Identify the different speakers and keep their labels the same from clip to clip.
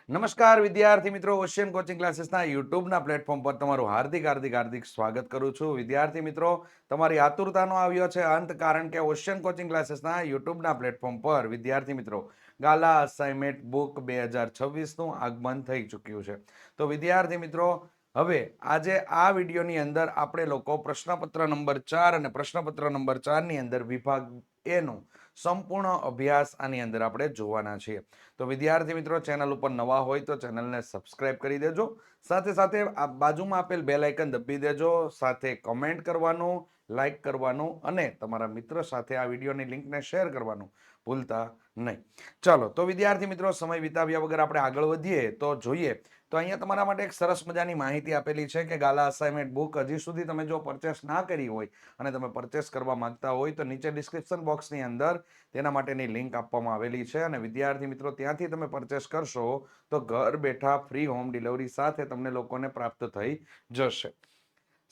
Speaker 1: નમસ્કાર વિદ્યાર્થી મિત્રો, ઓશિયન કોચિંગ ક્લાસીસના યુટ્યુબના પ્લેટફોર્મ પર તમારું હાર્દિક સ્વાગત કરું છું. વિદ્યાર્થી મિત્રો, તમારી આતુરતાનો આવ્યો છે અંત, કારણ કે ઓશિયન કોચિંગ ક્લાસીસના યુટ્યુબના પ્લેટફોર્મ પર વિદ્યાર્થી મિત્રો ગાલા અસાઇનમેન્ટ બુક 2026નું આગમન થઈ ચૂક્યું છે. તો વિદ્યાર્થી મિત્રો, હવે આજે આ વિડીયોની અંદર આપણે લોકો પ્રશ્નપત્ર નંબર 4 અને પ્રશ્નપત્ર નંબર 4 ની અંદર વિભાગ એ નું સંપૂર્ણ અભ્યાસ આની અંદર આપણે જોવાના છીએ. તો વિદ્યાર્થી મિત્રો, ચેનલ ઉપર નવા હોય તો ચેનલને સબસ્ક્રાઇબ કરી દેજો. સાથે સાથે આ બાજુમાં આપેલ બેલ આઇકન દબી દેજો. સાથે કમેન્ટ કરવાનું, લાઈક કરવાનું અને તમારા મિત્ર સાથે આ વિડીયોની લિંકને શેર કરવાનું ભૂલતા નહીં. ચાલો તો વિદ્યાર્થી મિત્રો, સમય વિતાવ્યા વગર આપણે આગળ વધીએ તો જોઈએ. તો અહીંયા તમારા માટે એક સરસ મજાની માહિતી આપેલી છે કે ગાલા અસાઇનમેન્ટ બુક હજી સુધી તમે જો પરચેસ ના કરી હોય અને તમે પરચેસ કરવા માંગતા હોય તો નીચે ડિસ્ક્રિપ્શન બોક્સની અંદર તેના માટેની લિંક આપવામાં આવેલી છે અને વિદ્યાર્થી મિત્રો, ત્યાંથી તમે પરચેસ કરશો તો ઘર બેઠા ફ્રી હોમ ડિલિવરી સાથે તમને લોકોને પ્રાપ્ત થઈ જશે.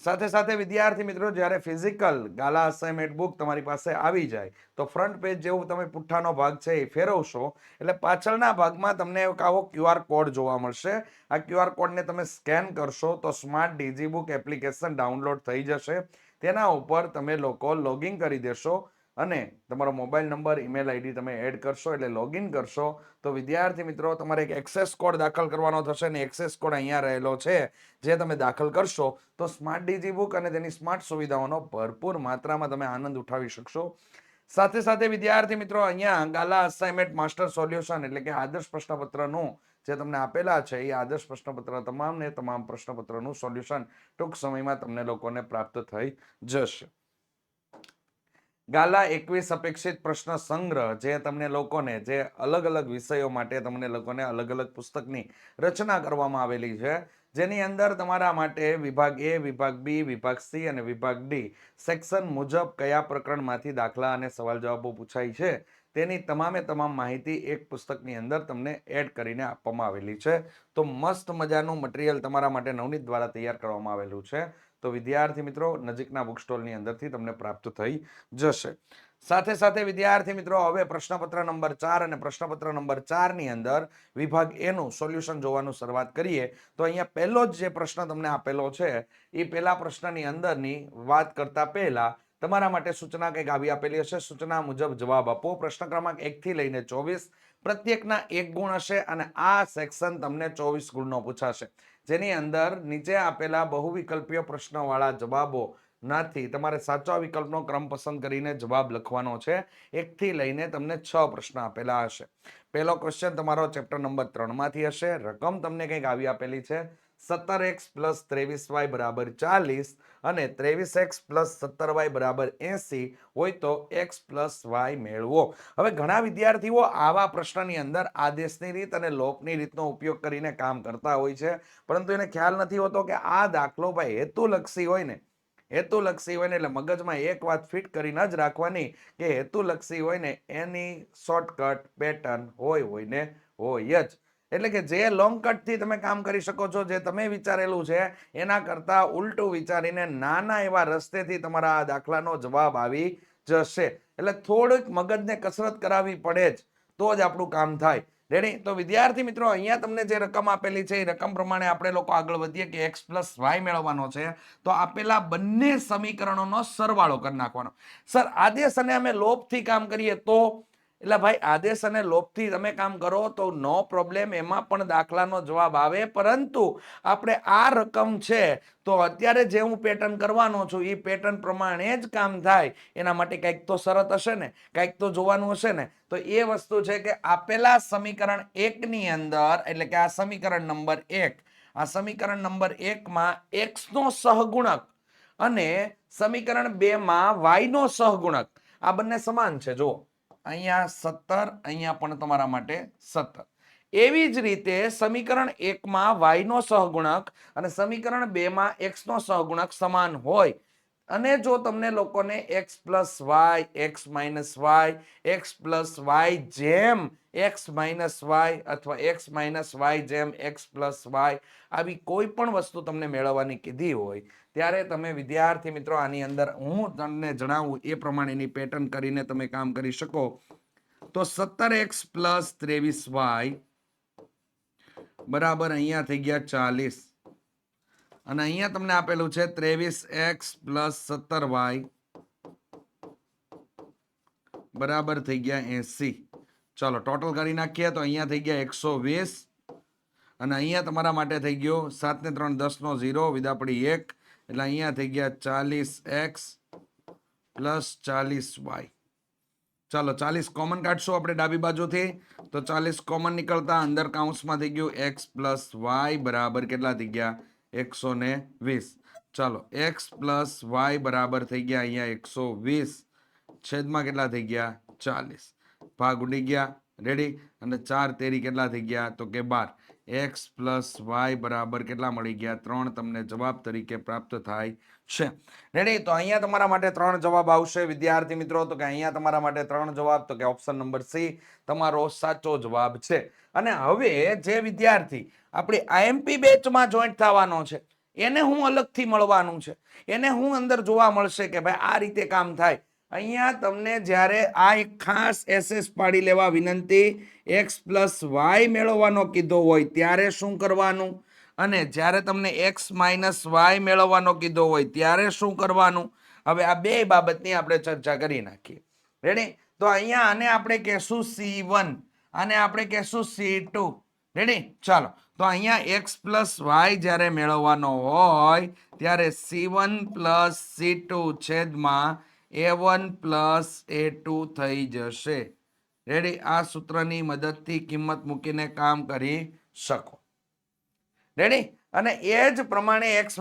Speaker 1: સાથે સાથે વિદ્યાર્થી મિત્રો, જ્યારે ફિઝિકલ ગાલા અસાઇનમેન્ટ બુક તમારી પાસે આવી જાય તો ફ્રન્ટ પેજ જેવું તમે પુઠ્ઠાનો ભાગ છે એ ફેરવશો એટલે પાછળના ભાગમાં તમને એક આવો QR કોડ જોવા મળશે. આ QR કોડને તમે સ્કેન કરશો તો સ્માર્ટ ડિજીબુક એપ્લિકેશન ડાઉનલોડ થઈ જશે. તેના ઉપર તમે લોકો લોગિન કરી દેશો અને તમારો મોબાઈલ નંબર, ઈમેલ આઈડી તમે એડ કરશો એટલે લોગિન કરશો તો વિદ્યાર્થી મિત્રો, તમારે એક એક્સેસ કોડ દાખલ કરવાનો થશે અને એક્સેસ કોડ અહીંયા રહેલો છે, જે તમે દાખલ કરશો તો સ્માર્ટ ડિજીબુક અને તેની સ્માર્ટ સુવિધાઓનો ભરપૂર માત્રામાં તમે આનંદ ઉઠાવી શકશો. સાથે સાથે વિદ્યાર્થી મિત્રો, અહીંયા ગાલા અસાઇનમેન્ટ માસ્ટર સોલ્યુશન એટલે કે આદર્શ પ્રશ્નપત્રનું જે તમને આપેલા છે એ આદર્શ પ્રશ્નપત્ર તમામ પ્રશ્નપત્રનું સોલ્યુશન ટૂંક સમયમાં તમને લોકોને પ્રાપ્ત થઈ જશે. ગાલા 21 અપેક્ષિત પ્રશ્ન સંગ્રહ, જે તમને લોકોને જે અલગ અલગ વિષયો માટે તમને લોકોને અલગ અલગ પુસ્તકની રચના કરવામાં આવેલી છે, જેની અંદર તમારા માટે વિભાગ એ, વિભાગ બી, વિભાગ સી અને વિભાગ ડી સેક્શન મુજબ કયા પ્રકરણમાંથી દાખલા અને સવાલ જવાબો પૂછાય છે તેની તમામ માહિતી એક પુસ્તકની અંદર તમને એડ કરીને આપવામાં આવેલી છે. તો મસ્ત મજાનું મટીરિયલ તમારા માટે નવનીત દ્વારા તૈયાર કરવામાં આવેલું છે. તો વિદ્યાર્થી મિત્રો, નજીકના બુક સ્ટોલની અંદરથી તમને પ્રાપ્ત થઈ જશે. સાથે સાથે વિદ્યાર્થી મિત્રો, હવે પ્રશ્નપત્ર નંબર 4 અને પ્રશ્નપત્ર નંબર 4 ની અંદર વિભાગ એ નું સોલ્યુશન જોવાનું શરૂઆત કરીએ તો અહીંયા પહેલો જ જે પ્રશ્ન તમને આપેલો છે એ પહેલા પ્રશ્નની અંદરની વાત કરતા પહેલા તમારા માટે સૂચના કંઈક આવી આપેલી હશે. સૂચના મુજબ જવાબ આપો. પ્રશ્ન ક્રમાંક 1 થી લઈને 24, પ્રત્યેકના 1 ગુણ હશે અને આ સેક્શન તમને 24 ગુણનો પૂછાશે, જેની અંદર નીચે આપેલા બહુવિકલ્પીય પ્રશ્નવાળા જવાબો નાથી તમારે સાચા વિકલ્પનો ક્રમ પસંદ કરીને જવાબ લખવાનો છે. 1 થી લઈને તમને 6 પ્રશ્ન આપેલા હશે. પહેલો ક્વેશ્ચન તમારો ચેપ્ટર નંબર 3 માંથી હશે. રકમ તમને કંઈક આવી આપેલી છે, 17x + 23y = 40 અને 23x + 17y = 80 હોય તો x + y મેળવો. હવે ઘણા વિદ્યાર્થીઓ આવા પ્રશ્નની અંદર આદેશની રીત અને લોકની રીતનો ઉપયોગ કરીને કામ કરતા હોય છે, પરંતુ એને ખ્યાલ નથી હોતો કે આ દાખલો ભાઈ હેતુલક્ષી હોય ને એટલે મગજમાં એક વાત ફિટ કરીને જ રાખવાની કે હેતુલક્ષી હોય ને એની શોર્ટકટ પેટર્ન હોય ને હોય જ. એટલે કે જે લોંગ કટ થી તમે કામ કરી શકો છો, જે તમે વિચારેલું છે એના કરતા ઉલટું વિચારીને નાના એવા રસ્તેથી તમારા આ દાખલાનો જવાબ આવી જશે. એટલે થોડુંક મગજને કસરત કરાવવી પડે જ તો જ આપણું કામ થાય. રેડી? તો વિદ્યાર્થી મિત્રો, અહીંયા તમને જે રકમ આપેલી છે એ રકમ પ્રમાણે આપણે લોકો આગળ વધીએ કે x + y મેળવવાનો છે તો આપેલા બંને સમીકરણોનો સરવાળો કરી નાખવાનો. સર, આદેશ અને અમે લોભથી કામ કરીએ તો? એટલે ભાઈ, આદેશ અને લોભથી તમે કામ કરો તો નો પ્રોબ્લેમ, એમાં પણ દાખલાનો જવાબ આવે, પરંતુ આપણે આ રકમ છે તો અત્યારે જે હું પેટર્ન કરવાનો છું એ પેટર્ન પ્રમાણે જ કામ થાય એના માટે કંઈક તો શરત હશે ને, કંઈક તો જોવાનું હશે ને. તો એ વસ્તુ છે કે આપેલા સમીકરણ 1 ની અંદર, એટલે કે આ સમીકરણ નંબર 1, આ સમીકરણ નંબર 1 માં x નો સહગુણક અને સમીકરણ 2 માં y નો સહગુણક આ બંને સમાન છે. જો અહીંયા 17, અહીંયા પણ તમારા માટે 17. એવી જ રીતે સમીકરણ 1 માં y નો સહગુણક અને સમીકરણ 2 માં x નો સહગુણક સમાન હોય અને જો તમને લોકોને x + y, x - y, x + y જેમ x - y અથવા x - y જેમ x + y આવી કોઈ પણ વસ્તુ તમને મેળવવાની કીધી હોય ત્યારે તમે વિદ્યાર્થી મિત્રો આની અંદર હું તમને જણાવું એ પ્રમાણેની પેટર્ન કરીને તમે કામ કરી શકો. તો 17x + 23y બરાબર અહીંયા થઈ ગયા 40 અને અહીંયા તમને આપેલું છે 23x + 17y બરાબર થઈ ગયા 80. ચલો ટોટલ કરી નાખીએ તો અહીંયા થઈ ગયા 120 અને અહીંયા તમારા માટે થઈ ગયો 7 ને 3 10 નો 0 વિદા પડી 1 એટલે અહીંયા થઈ ગયા 40x + 40y. ચાલો 40 કોમન કાઢશું આપણે ડાબી બાજુથી તો 40 કોમન નીકળતા અંદર કાઉન્સમાં થઈ ગયું x + y બરાબર કેટલા થઈ ગયા 120. ચાલો x + y બરાબર થઈ ગયા અહીંયા 120 છેદમાં કેટલા થઈ ગયા 40 ભાગ ઉડી ગયા રેડી અને 4 તેરી કેટલા થઈ ગયા તો કે 12 x + y બરાબર કેટલા મળી ગયા 3 તમને જવાબ તરીકે પ્રાપ્ત થાય છે રેડી. તો અહીંયા તમારા માટે 3 જવાબ આવશે વિદ્યાર્થી મિત્રો. તો કે અહીંયા તમારા માટે 3 જવાબ તો કે ઓપ્શન નંબર સી તમારો સાચો જવાબ છે. અને હવે જે વિદ્યાર્થી આપણી આઈએમપી બેચમાં જોઈન્ટ થવાનો છે એને હું અલગથી મળવાનું છે, એને હું અંદર જોવા મળશે કે ભાઈ આ રીતે કામ થાય. અહીંયા તમને જ્યારે આ એક ખાસ એસએસ પાડી લેવા વિનંતી x + y મેળવવાનો કીધો હોય ત્યારે શું કરવાનું અને જ્યારે તમને x - y મેળવવાનો કીધો હોય ત્યારે શું કરવાનું. હવે આ બે બાબતની આપણે ચર્ચા કરી નાખીએ રેડી. તો અહીંયા આને આપણે કહેશું C1 અને આપણે કહેશું C2 રેડી. ચાલો તો અહીંયા x + y જ્યારે મેળવવાનો હોય ત્યારે C1 + C2 છેદમાં A1 + A2 થઈ જશે રેડી. આ સૂત્રની મદદથી કિંમત મૂકીને કામ કરી શકો રેડી. અને એ જ પ્રમાણે x -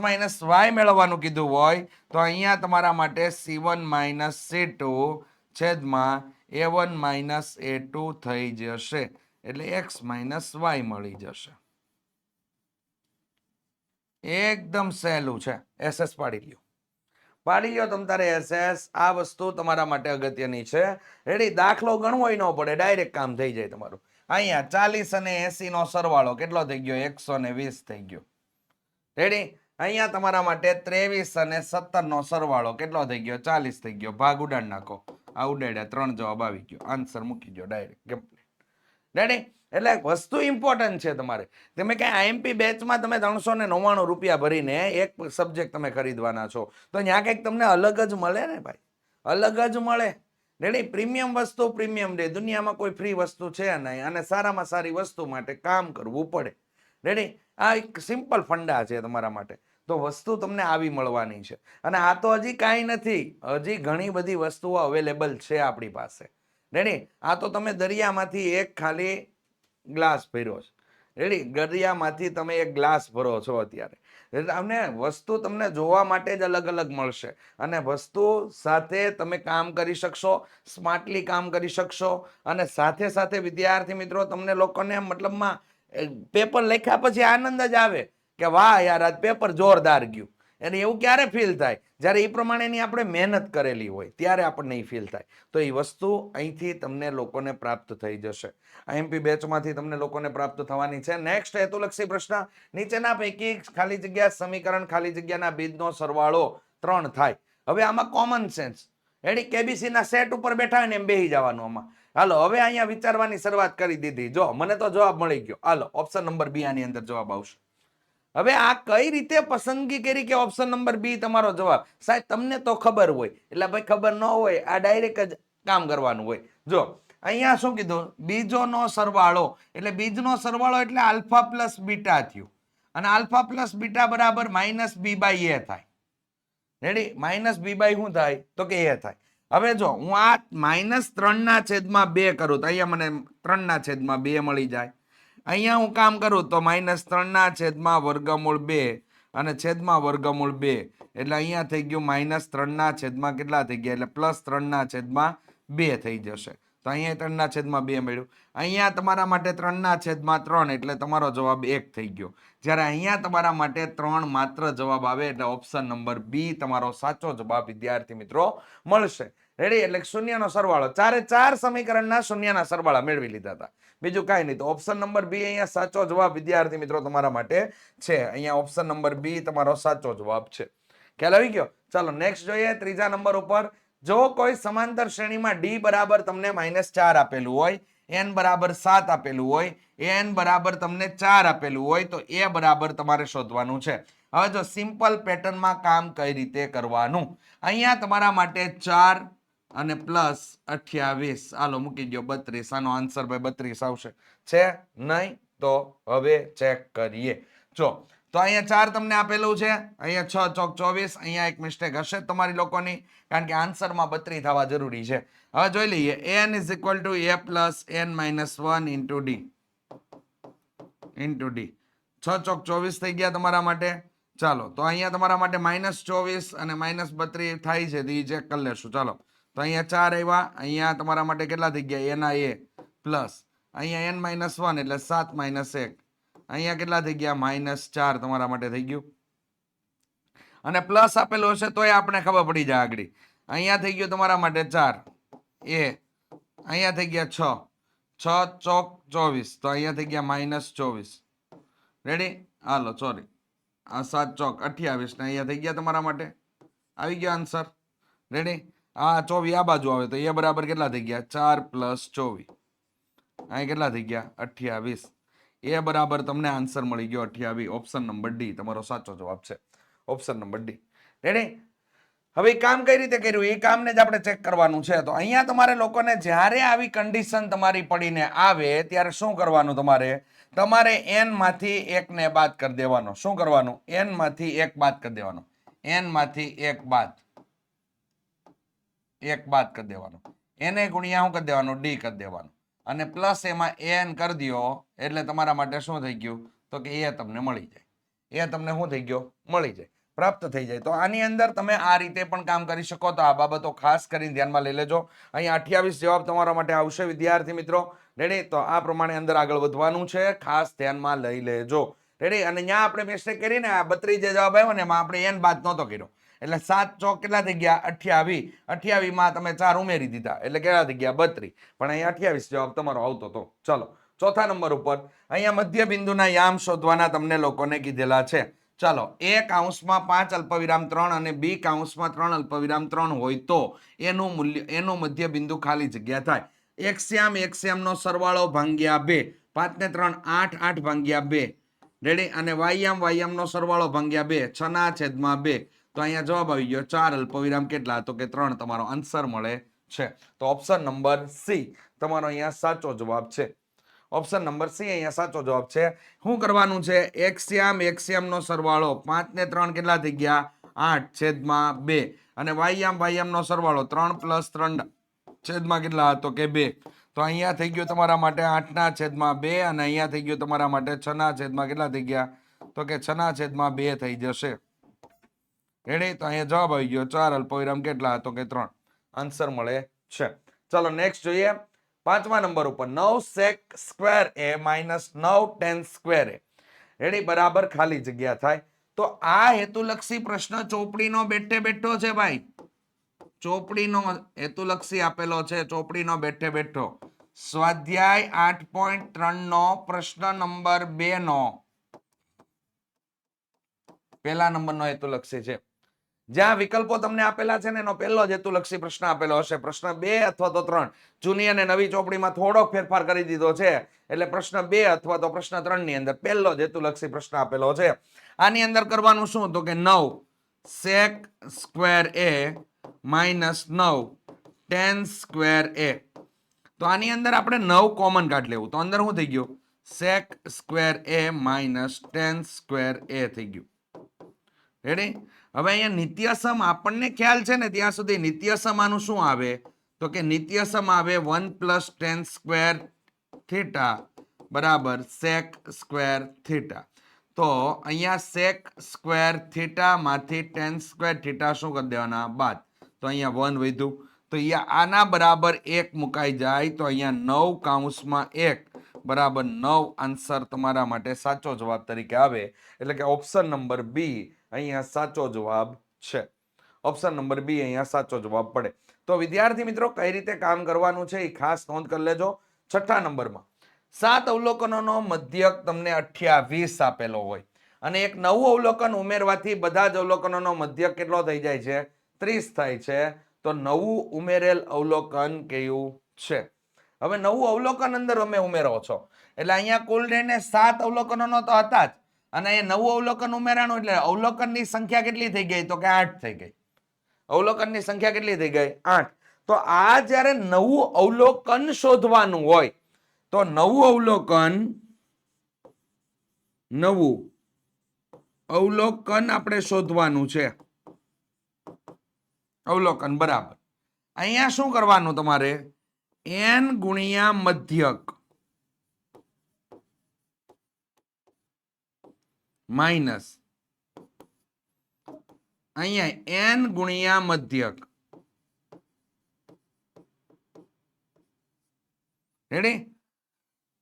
Speaker 1: y મેળવવાનું કીધું હોય તો અહીંયા તમારા માટે C1 - C2 છેદમાં A1 - A2 થઈ જશે એટલે x - y મળી જશે. એકદમ સહેલું છે. એસએસ પાડી લ્યો તમ તારે એસએસ. આ વસ્તુ તમારા માટે અગત્યની છે રેડી. દાખલો ગણવો ન પડે, ડાયરેક્ટ કામ થઈ જાય તમારું. અહીંયા 40 અને 80 નો સરવાળો કેટલો થઈ ગયો 120 થઈ ગયો રેડી. અહીંયા તમારા માટે 23 અને 17 નો સરવાળો કેટલો થઈ ગયો 40 થઈ ગયો. ભાગ ઉડાડ નાખો. આ ઉડાડ્યા 3 જવાબ આવી ગયો. આન્સર મૂકી દો ડાયરેક્ટ કમ્પ્લીટ રેડી. એટલે વસ્તુ ઇમ્પોર્ટન્ટ છે તમારે. તમે કઈ આઈએમપી બેચમાં તમે 399 રૂપિયા ભરીને એક સબ્જેક્ટ તમે ખરીદવાના છો તો ત્યાં કંઈક તમને અલગ જ મળે ને ભાઈ, અલગ જ મળે રેડી. પ્રીમિયમ વસ્તુ પ્રીમિયમ રે. દુનિયામાં કોઈ ફ્રી વસ્તુ છે નહીં અને સારામાં સારી વસ્તુ માટે કામ કરવું પડે રેડી. આ એક સિમ્પલ ફંડા છે તમારા માટે. તો વસ્તુ તમને આવી મળવાની છે અને આ તો હજી કાંઈ નથી, હજી ઘણી બધી વસ્તુઓ અવેલેબલ છે આપણી પાસે રેડી. આ તો તમે દરિયામાંથી એક ખાલી ગ્લાસ ભર્યો છે રેડી. દરિયામાંથી તમે એક ગ્લાસ ભરો છો અત્યારે. તમને વસ્તુ તમને જોવા માટે જ અલગ અલગ મળશે અને વસ્તુ સાથે તમે કામ કરી શકશો, સ્માર્ટલી કામ કરી શકશો અને સાથે સાથે વિદ્યાર્થી મિત્રો તમને લોકોને મતલબમાં પેપર લખ્યા પછી આનંદ જ આવે કે વાહ યાર આજ પેપર જોરદાર ગયું. અને એવું ક્યારે ફીલ થાય જ્યારે એ પ્રમાણેની આપણે મહેનત કરેલી હોય ત્યારે આપણને એ ફીલ થાય. તો એ વસ્તુ અહીંથી તમને લોકોને પ્રાપ્ત થઈ જશે. આઈએમપી બેચમાંથી તમને લોકોને પ્રાપ્ત થવાની છે. નેક્સ્ટ હેતુલક્ષી પ્રશ્ન. નીચેના પૈકી ખાલી જગ્યા સમીકરણ ખાલી જગ્યાના બીજનો સરવાળો 3 થાય. હવે આમાં કોમન સેન્સ રેડી. કેબીસી ના સેટ ઉપર બેઠા હોય ને એમ બેહી જવાનું આમાં. હાલો હવે અહીંયા વિચારવાની શરૂઆત કરી દીધી. જો મને તો જવાબ મળી ગયો. હાલો ઓપ્શન નંબર બી આની અંદર જવાબ આવશે. હવે આ કઈ રીતે પસંદગી કરી કે ઓપ્શન નંબર બી તમારો જવાબ? સાહેબ તમને તો ખબર હોય એટલે ભાઈ ખબર ન હોય આ ડાયરેક્ટ જ કામ કરવાનું હોય. જો અહીંયા શું કીધું બીજોનો સરવાળો એટલે બીજનો સરવાળો એટલે આલ્ફા પ્લસ બીટા થયું અને આલ્ફા પ્લસ બીટા બરાબર -b/a થાય રેડી. -b/ શું થાય તો કે a થાય. હવે જો હું આ -3/2 કરું તો અહીંયા મને 3/2 મળી જાય. અહીંયા હું કામ કરું તો -3/2 અને છેદમાં √2 એટલે અહીંયા થઈ ગયું -3/2 કેટલા થઈ ગયા એટલે +3/2 થઈ જશે. તો અહીંયા 3/2 મળ્યું. અહીંયા તમારા માટે 3/3 એટલે તમારો જવાબ 1 થઈ ગયો. જ્યારે અહીંયા તમારા માટે 3 માત્ર જવાબ આવે એટલે ઓપ્શન નંબર બી તમારો સાચો જવાબ વિદ્યાર્થી મિત્રો મળશે રેડી. એટલે શૂન્યનો સરવાળો 4 સમીકરણના શૂન્યના સરવાળા મેળવી લીધા હતા, બીજું કાંઈ નહીં. તો ઓપ્શન નંબર બી અહીંયા સાચો જવાબ વિદ્યાર્થી મિત્રો તમારા માટે છે. અહીંયા ઓપ્શન નંબર બી તમારો સાચો જવાબ છે. ખ્યાલ આવી ગયો? ચાલો નેક્સ્ટ જોઈએ. ત્રીજા નંબર ઉપર જો કોઈ સમાંતર શ્રેણીમાં ડી બરાબર તમને -4 આપેલું હોય, n બરાબર 7 આપેલું હોય, n બરાબર તમને 4 આપેલું હોય, તો a બરાબર તમારે શોધવાનું છે. હવે જો સિમ્પલ પેટર્નમાં કામ કઈ રીતે કરવાનું, અહીંયા તમારા માટે 4 અને પ્લસ 28, હાલો મૂકી દો 32, આનો આન્સર ભાઈ 32 આવશે. છે નહીં? તો હવે ચેક કરીએ. જો તો અહીંયા 4 તમને આપેલું છે, અહીંયા 6 ચોક 24, અહીંયા એક મિસ્ટેક હશે તમારી લોકોની, કારણ કે આન્સરમાં 32 થવા જરૂરી છે. હવે જોઈ લઈએ, n is equal to a plus n minus 1 into D. 6 ચોક 24 થઈ ગયા તમારા માટે. ચાલો તો અહીંયા તમારા માટે -24 અને -32 થાય છે, તો એ ચેક કરી લેશું. ચાલો તો અહીંયા 4 આવ્યા, અહીંયા તમારા માટે કેટલા થઈ ગયા, એના a પ્લસ અહીંયા n માઇનસ 1 એટલે 7 માઇનસ 1, અહીંયા કેટલા થઈ ગયા, -4 તમારા માટે થઈ ગયું. અને પ્લસ આપેલું હશે તોય આપણે ખબર પડી જાય આગળ. અહીંયા થઈ ગયું તમારા માટે 4 a, અહીંયા થઈ ગયા 6 ચોક 24, તો અહીંયા થઈ ગયા -24. રેડી? હાલો સોરી, આ 7 ચોક 28 ને અહીંયા થઈ ગયા તમારા માટે, આવી ગયો આન્સર. રેડી? આ 24 આ બાજુ આવે તો એ બરાબર કેટલા થઈ ગયા, 4 પ્લસ 24, અહીં કેટલા થઈ ગયા, 28. એ બરાબર તમને આન્સર મળી ગયો 28. ઓપ્શન નંબર ડી તમારો સાચો જવાબ છે. Option number D. રેડી? હવે કામ કઈ રીતે કર્યું એ કામને જ આપણે ચેક કરવાનું છે. તો અહીંયા તમારે લોકોને જ્યારે આવી કન્ડિશન તમારી પડીને આવે ત્યારે શું કરવાનું, તમારે n માંથી 1 ને બાદ કરી દેવાનો. શું કરવાનું? n માંથી 1 બાદ કરી દેવાનો. n માંથી 1 બાદ કરી દેવાનો. એને ગુણ્યા શું કરી દેવાનું, ડી કરી દેવાનું. અને પ્લસ એમાં n કરી દો એટલે તમારા માટે શું થઈ ગયું, તો કે એ તમને મળી જાય. એ તમને શું થઈ ગયો, મળી જાય, પ્રાપ્ત થઈ જાય. તો આની અંદર તમે આ રીતે પણ કામ કરી શકો. તો આ બાબતો ખાસ કરીને ધ્યાનમાં લઈ લેજો. અહીંયા 28 જવાબ તમારા માટે આવશે વિદ્યાર્થી મિત્રો. રેડી? તો આ પ્રમાણે અંદર આગળ વધવાનું છે, ખાસ ધ્યાનમાં લઈ લેજો. રેડી? અને ત્યાં આપણે મિસ્ટેક કરી ને, આ 32 જે જવાબ આવ્યો ને એમાં આપણે n બાદ નહોતો કર્યો, એટલે 7 ચોક કેટલા થઈ ગયા, 28. 28 માં તમે 4 ઉમેરી દીધા એટલે કેટલા થઈ ગયા, 32. પણ અહીંયા 28 જવાબ તમારો આવતો હતો. ચલો ચોથા નંબર ઉપર અહીંયા મધ્ય બિંદુના યામ શોધવાના તમને લોકોને કીધેલા છે. ચાલો, a કૌંસમાં 5 અલ્પવિરામ 3 અને b કૌંસમાં 3 અલ્પવિરામ 3 હોય તો એનું મધ્ય બિંદુ ખાલી જગ્યા થાય. એક્સ્યામ નો સરવાળો ભાગ્યા 2, 5 ને 3 8, 8 ભાગ્યા 2. રેડી? અને વાયામ નો સરવાળો ભાગ્યા 2, 6 ના છેદમાં 2. તો અહીંયા જવાબ આવી ગયો 4 અલ્પવિરામ કેટલા, તો કે 3 તમારો આન્સર મળે છે. તો ઓપ્શન નંબર સી તમારો અહીંયા સાચો જવાબ છે. ઓપ્શન નંબર સી અહીંયા સાચો જવાબ છે. શું કરવાનું છે, એક્સ્યામ નો સરવાળો 5 ને 3 કેટલા થઈ ગયા, 8 છેદમાં 2. અને વાયામ નો સરવાળો 3 પ્લસ 3 છેદમાં કેટલા, તો કે 2. તો અહીંયા થઈ ગયું તમારા માટે 8 ના છેદમાં 2 અને અહીંયા થઈ ગયું તમારા માટે 6 ના છેદમાં કેટલા થઈ ગયા, તો કે 6 ના છેદમાં 2 થઈ જશે. રેડી? તો અહીંયા જવાબ આવી ગયો 4 અલ્પવિરામ કેટલા, તો કે 3 આન્સર મળે છે. ચલો નેક્સ્ટ જોઈએ. 5મા નંબર ઉપર 9 sec square a minus 9 tan square a. Ready? બરાબર ખાલી જગ્યા થાય. તો આ હેતુલક્ષી પ્રશ્ન ચોપડીનો બેઠે બેઠો છે ભાઈ, ચોપડીનો હેતુલક્ષી આપેલો છે, ચોપડીનો બેઠે બેઠો. સ્વાધ્યાય 8.3 નો પ્રશ્ન નંબર 2 નો પહેલા નંબરનો હેતુલક્ષી છે. જ્યાં વિકલ્પો તમને આપેલા છે ને એનો પહેલો જ હેતુલક્ષી પ્રશ્ન આપેલો હશે. પ્રશ્ન 2 અથવા તો 3, જૂની અને નવી ચોપડીમાં થોડોક ફેરફાર કરી દીધો છે, એટલે પ્રશ્ન 2 અથવા તો પ્રશ્ન 3 ની અંદર પહેલો જ હેતુલક્ષી પ્રશ્ન આપેલો છે. આની અંદર કરવાનું શું, તો કે 9 sec square a minus 9 tan square a. તો આની અંદર આપણે 9 કોમન કાઢી લેવું. તો અંદર શું થઈ ગયું, sec square a minus tan square a થઈ ગયું. રેડી? હવે અહીંયા નિત્યસમ આપણને ખ્યાલ છે ને ત્યાં સુધી નિત્યસમ આનું શું આવે, તો કે નિત્યસમ આવે 1 પ્લસ tan સ્ક્વેર થીટા બરાબર sec સ્ક્વેર થીટા. તો અહીંયા sec સ્ક્વેર થીટા માંથી tan સ્ક્વેર થીટા શું કરી દેવાના, બાદ. તો અહીંયા 1 વધ્યું, તો અહીંયા આના બરાબર 1 મુકાઈ જાય, તો અહીંયા 9 કૌંસમાં 1 બરાબર 9 આન્સર તમારા માટે સાચો જવાબ તરીકે આવે. એટલે કે ઓપ્શન નંબર બી અહીંયા સાચો જવાબ છે. ઓપ્શન નંબર બી અહીંયા સાચો જવાબ પડે. તો વિદ્યાર્થી મિત્રો કઈ રીતે કામ કરવાનું છે એ ખાસ નોંધ કરી લેજો. છઠ્ઠા નંબરમાં 7 અવલોકનોનો મધ્યક તમને 28 આપેલો હોય અને એક નવું અવલોકન ઉમેરવાથી બધા જ અવલોકનોનો મધ્યક કેટલો થઈ જાય છે, 30 થાય છે. તો નવું ઉમેરેલ અવલોકન કયું છે? હવે નવું અવલોકન અંદર અમે ઉમેરો છો એટલે અહીંયા કુલ રહીને 7 અવલોકનો તો હતા જ, અને એ નવું અવલોકન ઉમેરાનું એટલે અવલોકનની સંખ્યા કેટલી થઈ ગઈ? તો કે 8 થઈ ગઈ. અવલોકનની સંખ્યા કેટલી થઈ ગઈ? 8. તો આ જ્યારે નવું અવલોકન શોધવાનું હોય તો નવું અવલોકન આપણે શોધવાનું છે. અવલોકન બરાબર. અહીંયા શું કરવાનું તમારે? n ગુણ્યા મધ્યક માઇનસ અહીંયા n ગુણ્યા મધ્યક. રેડી?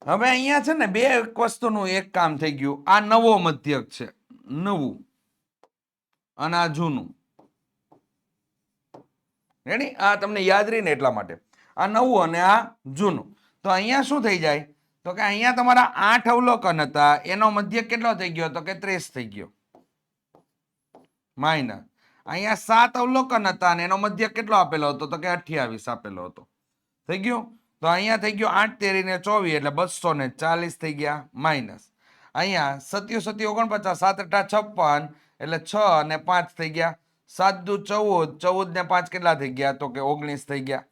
Speaker 1: હવે અહીંયા છે ને બે વસ્તુનું એક કામ થઈ ગયું. આ નવો મધ્યક છે, નવું, અને આ જૂનું. રેડી? આ તમને યાદ રહી ને એટલા માટે. આ નવું અને આ જૂનું. તો અહીંયા શું થઈ જાય? તો કે અહીંયા તમારા 8 અવલોકન હતા, એનો મધ્યક કેટલો થઈ ગયો? તો કે 30 થઈ ગયો. માઇનસ અહીંયા 7 અવલોકન હતા અને એનો મધ્યક કેટલો આપેલો હતો? તો કે 28 આપેલો હતો. થઈ ગયું? તો અહીંયા થઈ ગયો 8 તેરી ને 24 એટલે 240 થઈ ગયા. માઇનસ અહીંયા 27 49 7 8 56 એટલે 6 અને 5 થઈ ગયા. 7 દુ 14, 14 ને 5 કેટલા થઈ ગયા? તો કે 19 થઈ ગયા.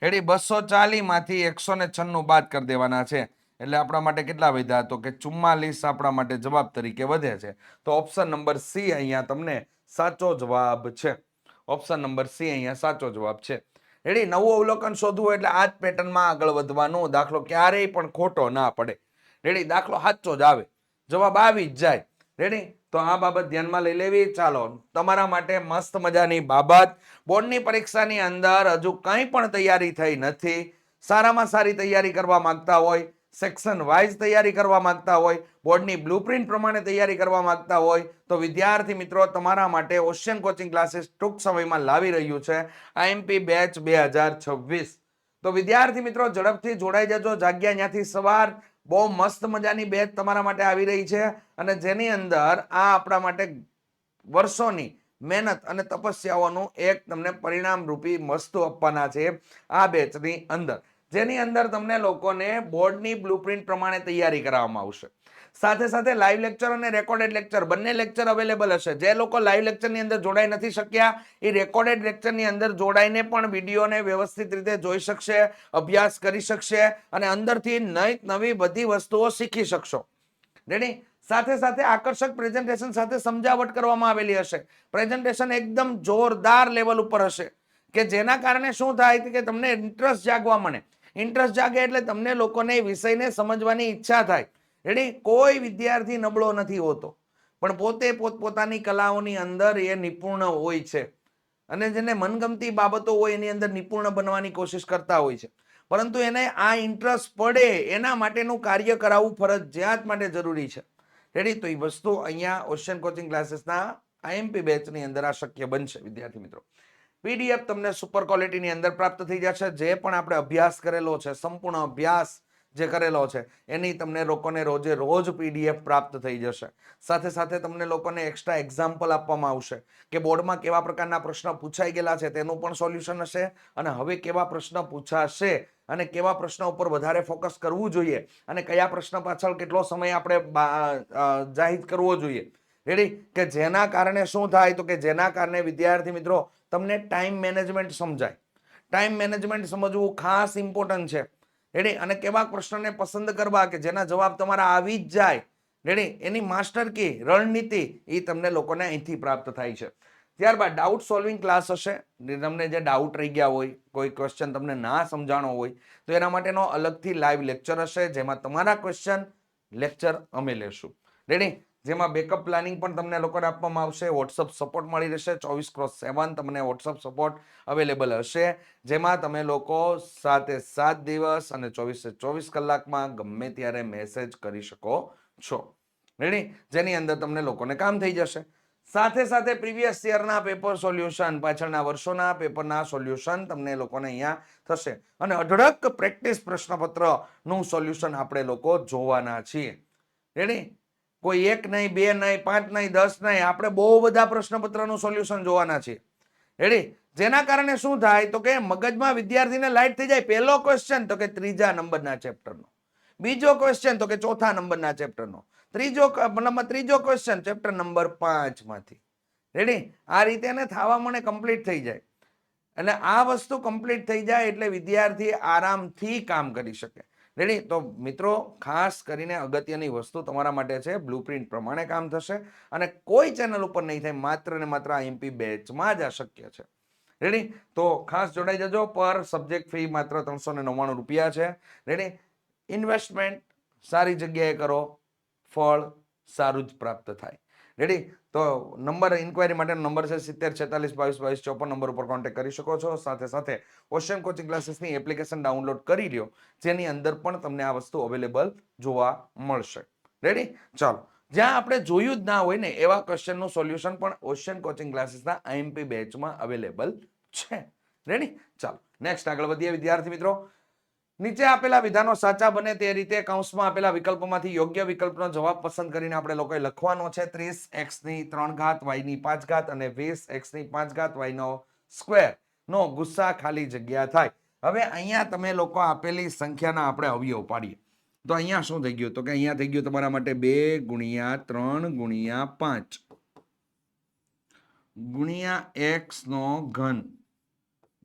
Speaker 1: રેડી? 240 માંથી 196 બાદ કરી દેવાના છે એટલે આપણા માટે કેટલા વધ્યા? તો કે 44 આપણા માટે જવાબ તરીકે વધે છે. તો ઓપ્શન નંબર સી અહીંયા તમને સાચો જવાબ છે. ઓપ્શન નંબર સી અહીંયા સાચો જવાબ છે. રેડી? નવું અવલોકન શોધવું એટલે આ જ પેટર્નમાં આગળ વધવાનું. દાખલો ક્યારેય પણ ખોટો ના પડે. રેડી? દાખલો સાચો જ આવે, જવાબ આવી જ જાય. રેડી? તો આ બાબત ધ્યાનમાં લઈ લેવી. ચાલો, તમારા માટે મસ્ત મજાની બાબત. બોર્ડની પરીક્ષાની અંદર હજુ કંઈ પણ તૈયારી થઈ નથી. સારામાં સારી તૈયારી કરવા માંગતા હોય, સેક્શન વાઇઝ તૈયારી કરવા માંગતા હોય, બોર્ડની બ્લુપ્રિન્ટ પ્રમાણે તૈયારી કરવા માંગતા હોય તો વિદ્યાર્થી મિત્રો તમારા માટે ઓશિયન કોચિંગ ક્લાસીસ ટૂંક સમયમાં લાવી રહ્યું છે આઈએમપી બેચ 2026. તો વિદ્યાર્થી મિત્રો ઝડપથી જોડાઈ જજો. જાગ્યા ત્યાંથી સવાર. બહુ મસ્ત મજાની બેચ તમારા માટે આવી રહી છે અને જેની અંદર આ આપણા માટે વર્ષોની મહેનત અને તપસ્યાઓનું એક તમને પરિણામ રૂપી વસ્તુ આપવાના છે આ બેચની અંદર, જેની અંદર તમને લોકોને બોર્ડની બ્લુપ્રિન્ટ પ્રમાણે તૈયારી કરાવવામાં આવશે. સાથે સાથે લાઈવ લેક્ચર અને રેકોર્ડેડ લેક્ચર બંને લેક્ચર અવેલેબલ હશે. જે લોકો લાઈવ લેક્ચરની અંદર જોડાઈ નથી શક્યા એ રેકોર્ડેડ લેક્ચરની અંદર જોડાઈને પણ વિડીયોને વ્યવસ્થિત રીતે જોઈ શકશે, અભ્યાસ કરી શકશે અને અંદરથી નવી બધી વસ્તુઓ શીખી શકશો. રેડી? સાથે સાથે આકર્ષક પ્રેઝન્ટેશન સાથે સમજાવટ કરવામાં આવેલી હશે. પ્રેઝન્ટેશન એકદમ જોરદાર લેવલ ઉપર હશે કે જેના કારણે શું થાય કે તમને ઇન્ટરેસ્ટ જાગવા મળે. ઇન્ટરેસ્ટ જાગે એટલે તમને લોકોને વિષયને સમજવાની ઈચ્છા થાય. રેડી? કોઈ વિદ્યાર્થી નબળો નથી હોતો, પણ પોતે પોતપોતાની કલાઓની અંદર એ નિપુણ હોય છે અને જેને મનગમતી બાબતો હોય એની અંદર નિપુણ બનવાની કોશિશ કરતા હોય છે, પરંતુ એને આ ઇન્ટરેસ્ટ પડે એના માટેનું કાર્ય કરાવવું ફરજિયાત માટે જરૂરી છે. રેડી? તો એ વસ્તુ અહીંયા ઓશિયન કોચિંગ ક્લાસીસના આઈએમપી બેચની અંદર આ શક્ય બનશે. વિદ્યાર્થી મિત્રો પીડીએફ તમને સુપર ક્વોલિટીની અંદર પ્રાપ્ત થઈ જશે. જે પણ આપણે અભ્યાસ કરેલો છે, સંપૂર્ણ અભ્યાસ જે કરેલો છે એની તમને લોકોને રોજે રોજ પીડીએફ પ્રાપ્ત થઈ જશે. સાથે સાથે તમને લોકોને એક્સ્ટ્રા એક્ઝામ્પલ આપવામાં આવશે કે બોર્ડમાં કેવા પ્રકારના પ્રશ્ન પૂછાઈ ગયેલા છે તેનું પણ સોલ્યુશન હશે અને હવે કેવા પ્રશ્ન પૂછાશે અને કેવા પ્રશ્ન ઉપર વધારે ફોકસ કરવું જોઈએ અને કયા પ્રશ્ન પાછળ કેટલો સમય આપણે જાહેર કરવો જોઈએ. રેડી? કે જેના કારણે શું થાય તો કે જેના કારણે વિદ્યાર્થી મિત્રો તમને ટાઈમ મેનેજમેન્ટ સમજાય. ટાઈમ મેનેજમેન્ટ સમજવું ખાસ ઇમ્પોર્ટન્ટ છે. રેડી? અને કેવા પ્રશ્નને પસંદ કરવા કે જેના જવાબ તમારા આવી જ જાય. રેડી? એની માસ્ટર કી રણનીતિ એ તમને લોકોને અહીંથી પ્રાપ્ત થાય છે. ત્યારબાદ ડાઉટ સોલ્વિંગ ક્લાસ હશે. તમને જે ડાઉટ રહી ગયા હોય, કોઈ ક્વેશ્ચન તમને ના સમજાણો હોય તો એના માટેનો અલગથી લાઈવ લેક્ચર હશે જેમાં તમારા ક્વેશ્ચન લેક્ચર અમે લેશું. રેડી? જેમાં બેકઅપ પ્લાનિંગ પણ તમને લોકોને આપવામાં આવશે. વોટ્સઅપ સપોર્ટ મળી રહેશે. 24/7 તમને વોટ્સઅપ સપોર્ટ અવેલેબલ હશે જેમાં તમે લોકો 7 દિવસ અને 24 કલાકમાં ગમે ત્યારે મેસેજ કરી શકો છો. રેડી? જેની અંદર તમને લોકોને કામ થઈ જશે. સાથે સાથે પ્રીવિયસ યરના પેપર સોલ્યુશન, પાછળના વર્ષોના પેપરના સોલ્યુશન તમને લોકોને અહીંયા થશે અને અઢળક પ્રેક્ટિસ પ્રશ્નપત્રનું સોલ્યુશન આપણે લોકો જોવાના છીએ. રેડી? કોઈ 1 નહીં, 2 નહીં, 5 નહીં, 10 નહીં, આપણે બહુ બધા પ્રશ્નપત્રનું સોલ્યુશન જોવાના છીએ. રેડી? જેના કારણે શું થાય તો કે મગજમાં વિદ્યાર્થીને લાઈટ થઈ જાય. પહેલો ક્વેશ્ચન તો કે 3જા નંબરના ચેપ્ટરનો, બીજો ક્વેશ્ચન તો કે 4થા નંબરના ચેપ્ટરનો, ત્રીજો ક્વેશ્ચન ચેપ્ટર નંબર 5 માંથી. રેડી? આ રીતે ને થવા મને કમ્પ્લીટ થઈ જાય. અને આ વસ્તુ કમ્પ્લીટ થઈ જાય એટલે વિદ્યાર્થી આરામથી કામ કરી શકે. રેડી? તો મિત્રો ખાસ કરીને અગત્યની વસ્તુ તમારા માટે છે, બ્લુપ્રિન્ટ પ્રમાણે કામ થશે અને કોઈ ચેનલ ઉપર નહીં થાય, માત્ર ને માત્ર આઈએમપી બેચમાં જ આ શક્ય છે. રેડી? તો ખાસ જોડાઈ જજો. પર સબ્જેક્ટ ફી માત્ર 399 રૂપિયા છે. રેડી? ઇન્વેસ્ટમેન્ટ સારી જગ્યાએ કરો, ફળ સારું જ પ્રાપ્ત થાય. રેડી? તો નંબર ઇન્ક્વાયરી માટેનો નંબર છે 7046222254 નંબર ઉપર કોન્ટેક્ટ કરી શકો છો. સાથે સાથે ઓશિયન કોચિંગ ક્લાસીસની એપ્લિકેશન ડાઉનલોડ કરી લ્યો, જેની અંદર પણ તમને આ વસ્તુ અવેલેબલ જોવા મળશે. રેડી? ચાલો, જ્યાં આપણે જોયું જ ના હોય ને એવા ક્વેશ્ચનનું સોલ્યુશન પણ ઓશિયન કોચિંગ ક્લાસીસના આઈએમપી બેચમાં અવેલેબલ છે. રેડી? ચાલો નેક્સ્ટ આગળ વધીએ વિદ્યાર્થી મિત્રો. નીચે આપેલા વિધાનો સાચા બને તે રીતે કૌંસમાં આપેલા વિકલ્પોમાંથી યોગ્ય વિકલ્પનો જવાબ પસંદ કરીને આપણે લોકોએ લખવાનો છે. 30x3 y5 અને 20x5 y² નો ગુસ્સા ખાલી જગ્યા થાય. હવે અહીંયા તમે લોકો આપેલી સંખ્યાના આપણે અવયવ પાડીએ તો અહીંયા શું થઈ ગયું તો કે અહીંયા થઈ ગયું તમારા માટે 2 × 3 × 5 ગુણ્યા x નો ઘન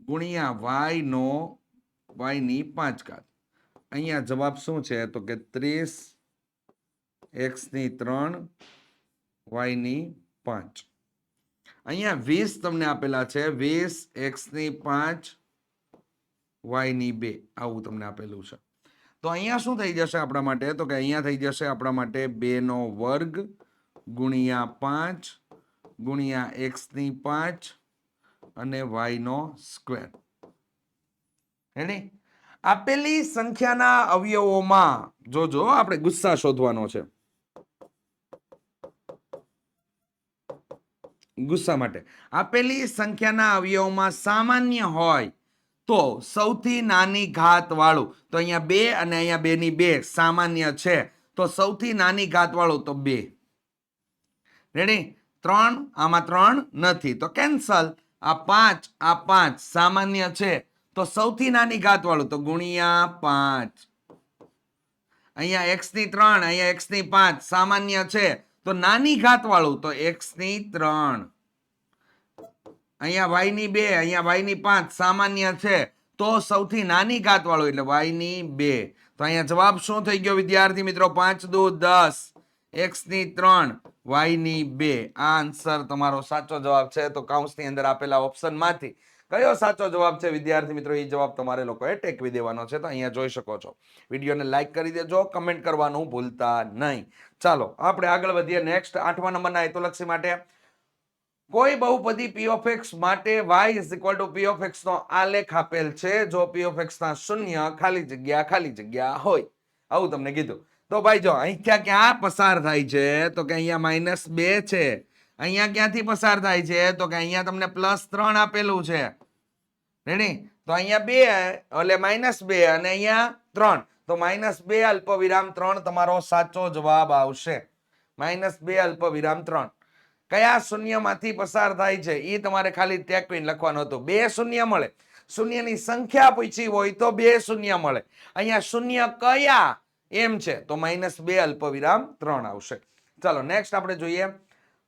Speaker 1: ગુણ્યા y નો y5. અહીંયા જવાબ શું છે તો કે 30x3 y5. અહીંયા 20 તમને આપેલા છે, 20x5 y2 આવું તમને આપેલું છે. તો અહીંયા શું થઈ જશે આપણા માટે તો કે અહીંયા થઈ જશે આપણા માટે 2² ગુણ્યા 5 ગુણ્યા x5 અને y². રેડી? આપેલી સંખ્યાના અવયવોમાં જોજો આપણે ગુસ્સા શોધવાનો છે. ગુસ્સા માટે આપેલી સંખ્યાના અવયવોમાં સામાન્ય હોય તો સૌથી નાની ઘાત વાળું, તો અહીંયા 2 અને અહીંયા 2 ની 2 સામાન્ય છે, તો સૌથી નાની ઘાત વાળું તો 2. રેડી? 3 આમાં 3 નથી તો કેન્સલ. આ 5 સામાન્ય છે, તો સૌથી નાની ઘાત વાળું તો ગુણ્યા 5. અહીંયા x3 અહીંયા x5 સામાન્ય છે, તો નાની ઘાત વાળું તો x3. અહીંયા y2 અહીંયા y5 સામાન્ય છે, તો સૌથી નાની ઘાત વાળું એટલે y2. તો અહીંયા જવાબ શું થઈ ગયો વિદ્યાર્થી મિત્રો? 5 દુ 10 x3 y2. આ આન્સર તમારો સાચો જવાબ છે. તો કૌંસની અંદર આપેલા ઓપ્શન માંથી કયો સાચો જવાબ છે વિદ્યાર્થી મિત્રો? એ જવાબ તમારે લોકોએ ટેકવી દેવાનો છે. તો અહીંયા જોઈ શકો છો. વિડીયોને લાઈક કરી દેજો, કમેન્ટ કરવાનું ભૂલતા નહીં. ચાલો આપણે આગળ વધીએ. નેક્સ્ટ 8મા નંબરના હેતુલક્ષી માટે કોઈ બહુપદી p(x) માટે y p(x) નો આલેખ આપેલ છે. જો p(x) ના શૂન્ય ખાલી જગ્યા હોય, આવું તમને કીધું. તો ભાઈ જો અહીંયા ક્યાં પસાર થાય છે તો કે અહીંયા -2 છે. અહીંયા ક્યાંથી પસાર થાય છે તો કે અહીંયા તમને +3 આપેલું છે. રેડી? તો અહીંયા 2 એટલે -2 અને અહીંયા 3, તો -2 અલ્પવિરામ 3 તમારો સાચો જવાબ આવશે. -2 અલ્પવિરામ 3 કયા શૂન્યમાંથી પસાર થાય છે એ તમારે ખાલી ટેકવીને લખવાનું હતું. 2 શૂન્ય મળે, શૂન્યની સંખ્યા પૂછી હોય તો 2 શૂન્ય મળે. અહીંયા શૂન્ય કયા એમ છે તો -2 અલ્પવિરામ 3 આવશે. ચાલો નેક્સ્ટ આપણે જોઈએ.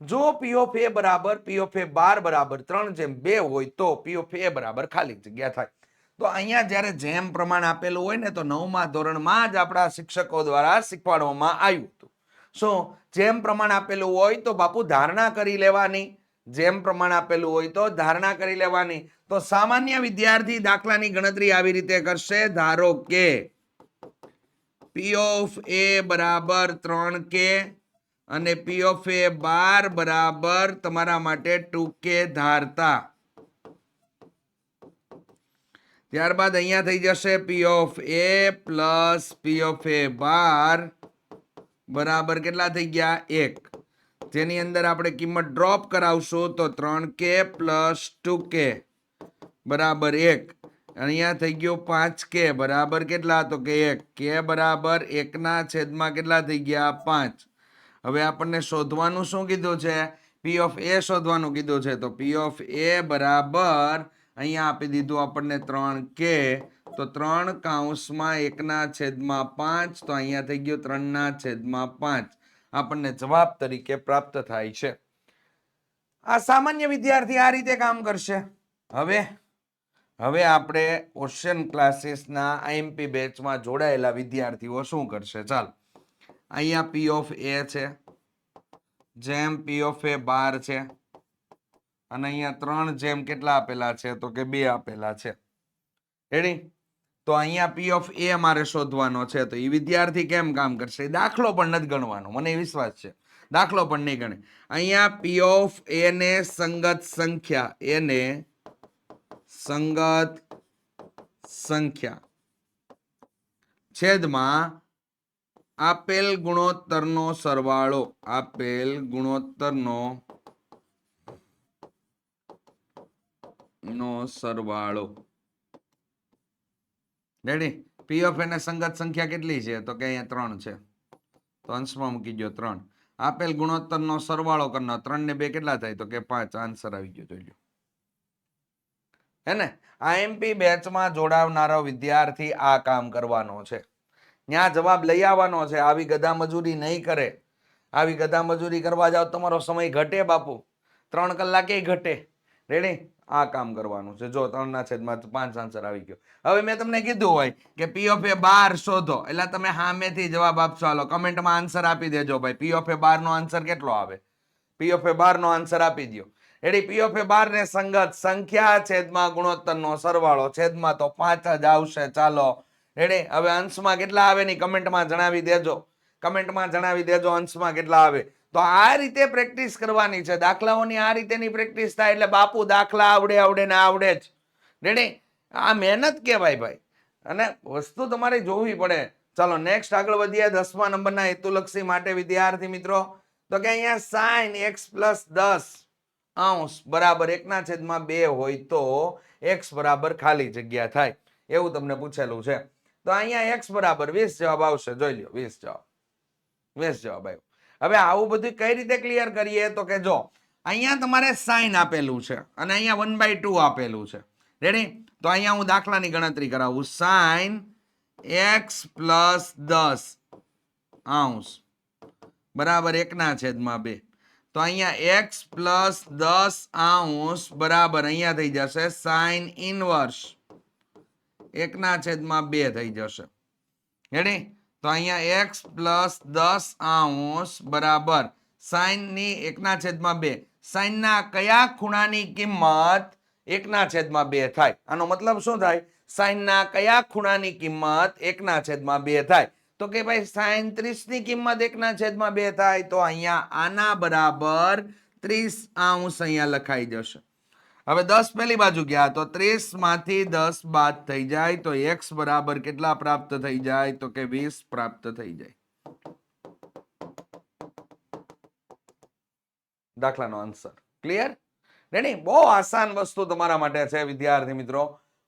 Speaker 1: જો p(a) બરાબર p(12) બરાબર 3/2 હોય તો p(a) બરાબર ખાલી જગ્યા થાય. તો અહીંયા જ્યારે જેમ પ્રમાણ આપેલું હોય ને તો 9મા ધોરણમાં જ આપણા શિક્ષકો દ્વારા શીખવાડવામાં આવ્યું હતું. શું જેમ પ્રમાણ આપેલું હોય તો બાપુ ધારણા કરી લેવાની. જેમ પ્રમાણ આપેલું હોય તો ધારણા કરી લેવાની. તો સામાન્ય વિદ્યાર્થી દાખલાની ગણતરી આવી રીતે કરશે. ધારો કે p(a) બરાબર 3k અને p(a12) બરાબર તમારા માટે 2k ધારતા. ત્યારબાદ અહીંયા થઈ જશે p(a) પ્લસ p(a12) બરાબર કેટલા થઈ ગયા? 1. જેની અંદર આપણે કિંમત ડ્રોપ કરાવશું તો 3k પ્લસ 2k બરાબર 1. અહીંયા થઈ ગયો 5k બરાબર કેટલા તો કે 1. k બરાબર 1 ના છેદમાં કેટલા થઈ ગયા? 5. હવે આપણને શોધવાનું શું કીધું છે? પી ઓફ એ શોધવાનું કીધું છે તો પી ઓફ એ બરાબર અહીંયા આપી દીધું આપણને 3k તો 3 કૌંસમાં 1/5 તો અહીંયા થઈ ગયું 3/5 આપણને જવાબ તરીકે પ્રાપ્ત થાય છે. આ સામાન્ય વિદ્યાર્થી આ રીતે કામ કરશે. હવે આપણે ઓશન ક્લાસીસના આઈએમપી બેચમાં જોડાયેલા વિદ્યાર્થીઓ શું કરશે? ચાલ, અહીંયા પી ઓફ એ છે, જેમ પી ઓફ એ 12 છે, અને અહીંયા 3 જેમ કેટલા આપેલા છે તો કે 2 આપેલા છે. રેડી? તો અહીંયા પી ઓફ એ મારે શોધવાનો છે. તો એ વિદ્યાર્થી કેમ કામ કરશે? દાખલો પણ નથી ગણવાનો, મને વિશ્વાસ છે. દાખલો પણ નહીં ગણે. અહીંયા પી ઓફ એ ને સંગત સંખ્યા છેદમાં આપેલ ગુણોત્તરનો સરવાળો. રેડી? પી ઓફ એને સંગત સંખ્યા કેટલી છે તો કે અહીંયા 3 છે, તો અંશમાં મૂકી દો 3. આપેલ ગુણોત્તરનો સરવાળો કરવાનો, 3 ને 2 કેટલા થાય તો કે 5. આન્સર આવી ગયો. જોઈ લો. હે ને? આઈએમપી બેચમાં જોડાવનારો વિદ્યાર્થી આ કામ કરવાનો છે. ત્યાં જવાબ લઈ આવવાનો છે. આવી ગધા મજૂરી નહીં કરે. આવી ગધા મજૂરી કરવા જાવ તમારો સમય ઘટે બાપુ, 3 કલાકે ઘટે. રેડી? આ કામ કરવાનું છે. જો 3/5 આન્સર આવી ગયો. હવે મેં તમને કીધું હોય કે પી ઓફ એ 12 શોધો, એટલે તમે સામેથી જવાબ આપશો. હાલો કમેન્ટમાં આન્સર આપી દેજો ભાઈ. પી ઓફ એ 12 નો આન્સર કેટલો આવે? પી ઓફ એ 12 નો આન્સર આપી દો. રેડી? પી ઓફ એ 12 ને સંગત સંખ્યા છેદમાં ગુણોત્તરનો સરવાળો, છેદમાં તો 5 જ આવશે. ચાલો રેડી? હવે અંશમાં કેટલા આવે ની કમેન્ટમાં જણાવી દેજો. અંશમાં કેટલા આવે. તો આ રીતે પ્રેક્ટિસ કરવાની છે. દાખલાઓની આ રીતેની પ્રેક્ટિસ થાય એટલે બાપુ દાખલા આવડે ને આવડે જ. રેડી? આ મહેનત કહેવાય ભાઈ, અને વસ્તુ તમારે જોવી પડે. ચાલો નેક્સ્ટ આગળ વધીએ. 10મા નંબરના હેતુલક્ષી માટે વિદ્યાર્થી મિત્રો, તો કે અહીંયા sin x + 10 બરાબર 1/2 હોય તો x બરાબર ખાલી જગ્યા થાય, એવું તમને પૂછેલું છે. તો અહીંયા x બરાબર 20 જવાબ આવશે. જોઈ લો, 20 જવાબ આવ્યો. હવે આવું બધું કઈ રીતે ક્લિયર કરીએ તો કે જો અહીંયા તમારે sin આપેલું છે અને અહીંયા 1/2 આપેલું છે. રેડી? તો અહીંયા હું દાખલાની ગણતરી કરાવું. sin x + 10 બરાબર 1/2. તો અહીંયા x + 10 બરાબર અહીંયા થઈ જશે sin ઇનવર્સ 1/2 થઈ જશે. રેડી? તો અહીંયા x + 10 બરાબર sin ની 1/2. sin ના કયા ખૂણાની કિંમત 1/2 થાય? આનો મતલબ શું થાય? sin ના કયા ખૂણાની કિંમત 1/2 થાય? તો કે ભાઈ sin 30 ની કિંમત 1/2 થાય. તો અહીંયા આના બરાબર 30 અહીંયા લખાઈ જશે. હવે 10 પેલી બાજુ ગયા તો 30 માંથી 10 બાદ થઈ જાય તો x બરાબર કેટલા પ્રાપ્ત થઈ જાય તો કે 20 પ્રાપ્ત થઈ જાય. દાખલાનો આન્સર ક્લિયર? રેડી? બહુ આસાન વસ્તુ તમારા માટે છે વિદ્યાર્થી મિત્રો.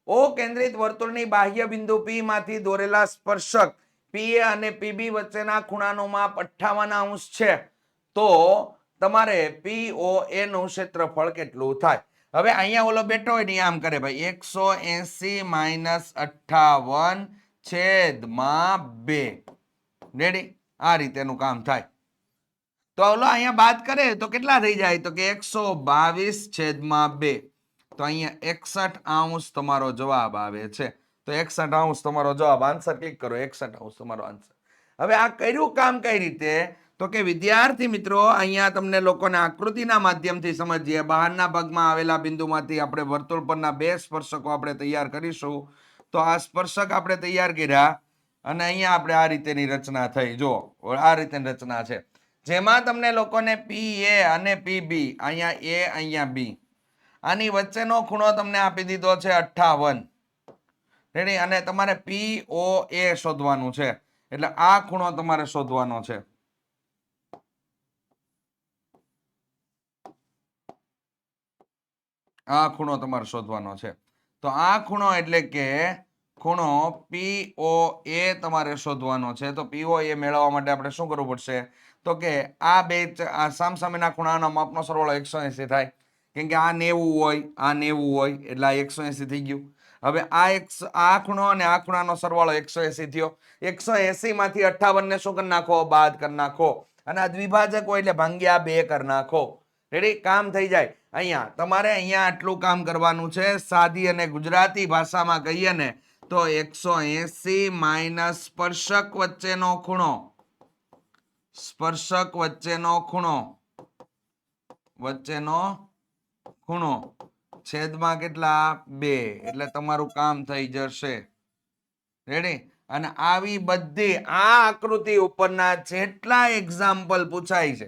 Speaker 1: ઓ કેન્દ્રિત વર્તુળની બાહ્ય બિંદુ P માંથી દોરેલા સ્પર્શક PA અને PB વચ્ચેના ખૂણાનું માપ 58 છે. તો તમારે POA નું ક્ષેત્રફળ કેટલું થાય? હવે અહીંયા ઓલો બેઠો હોય ને આમ કરે ભાઈ, 180 - 58/2. રેડી? આ રીતેનું કામ થાય. તો ઓલો અહીંયા બાદ કરે તો કેટલા થઈ જાય તો કે 122/2. તો અહીંયા 61 તમારો જવાબ આવે છે. તો 61 તમારો જવાબ. આન્સર ક્લિક કરો. 61 તમારો આન્સર. હવે આ કર્યું કામ કઈ રીતે તો કે વિદ્યાર્થી મિત્રો, અહીંયા તમને લોકોને આકૃતિના માધ્યમથી સમજીએ. બહારના ભાગમાં આવેલા બિંદુમાંથી આપણે વર્તુળ પરના 2 સ્પર્શકો આપણે તૈયાર કરીશું. તો આ સ્પર્શક આપણે તૈયાર કર્યા અને અહીંયા આપણે આ રીતેની રચના થઈ. જો આ રીતેની રચના છે, જેમાં તમને લોકોને PA અને PB, અહીંયા A અહીંયા B, આની વચ્ચેનો ખૂણો તમને આપી દીધો છે 58. રેડી? અને તમારે POA શોધવાનું છે, એટલે આ ખૂણો તમારે શોધવાનો છે. આ ખૂણો તમારે શોધવાનો છે. તો આ ખૂણો એટલે કે ખૂણો POA તમારે શોધવાનો છે. તો POA મેળવવા માટે આપણે શું કરવું પડશે? તો કે આ બે સામસામેના ખૂણાના માપનો સરવાળો 180 થાય. કેમ કે આ 90 હોય, આ 90 હોય, એટલે આ 180 થઈ ગયું. હવે આ ખૂણો અને આ ખૂણાનો સરવાળો 180 થયો. 180 માંથી 58 ને શું કરી નાખો? બાદ કરી નાખો. અને આ દ્વિભાજક હોય એટલે ભાગ્યા 2 કરી નાખો. રેડી? કામ થઈ જાય. અહીંયા તમારે આટલું કામ કરવાનું છે. સાદી અને ગુજરાતી ભાષામાં કહીએ ને તો 180 માઇનસ સ્પર્શક વચ્ચેનો ખૂણો, સ્પર્શક વચ્ચેનો ખૂણો છેદમાં કેટલા? 2. એટલે તમારું કામ થઈ જશે. રેડી? અને આવી બધી આ આકૃતિ ઉપરના જેટલા એક્ઝામ્પલ પૂછાય છે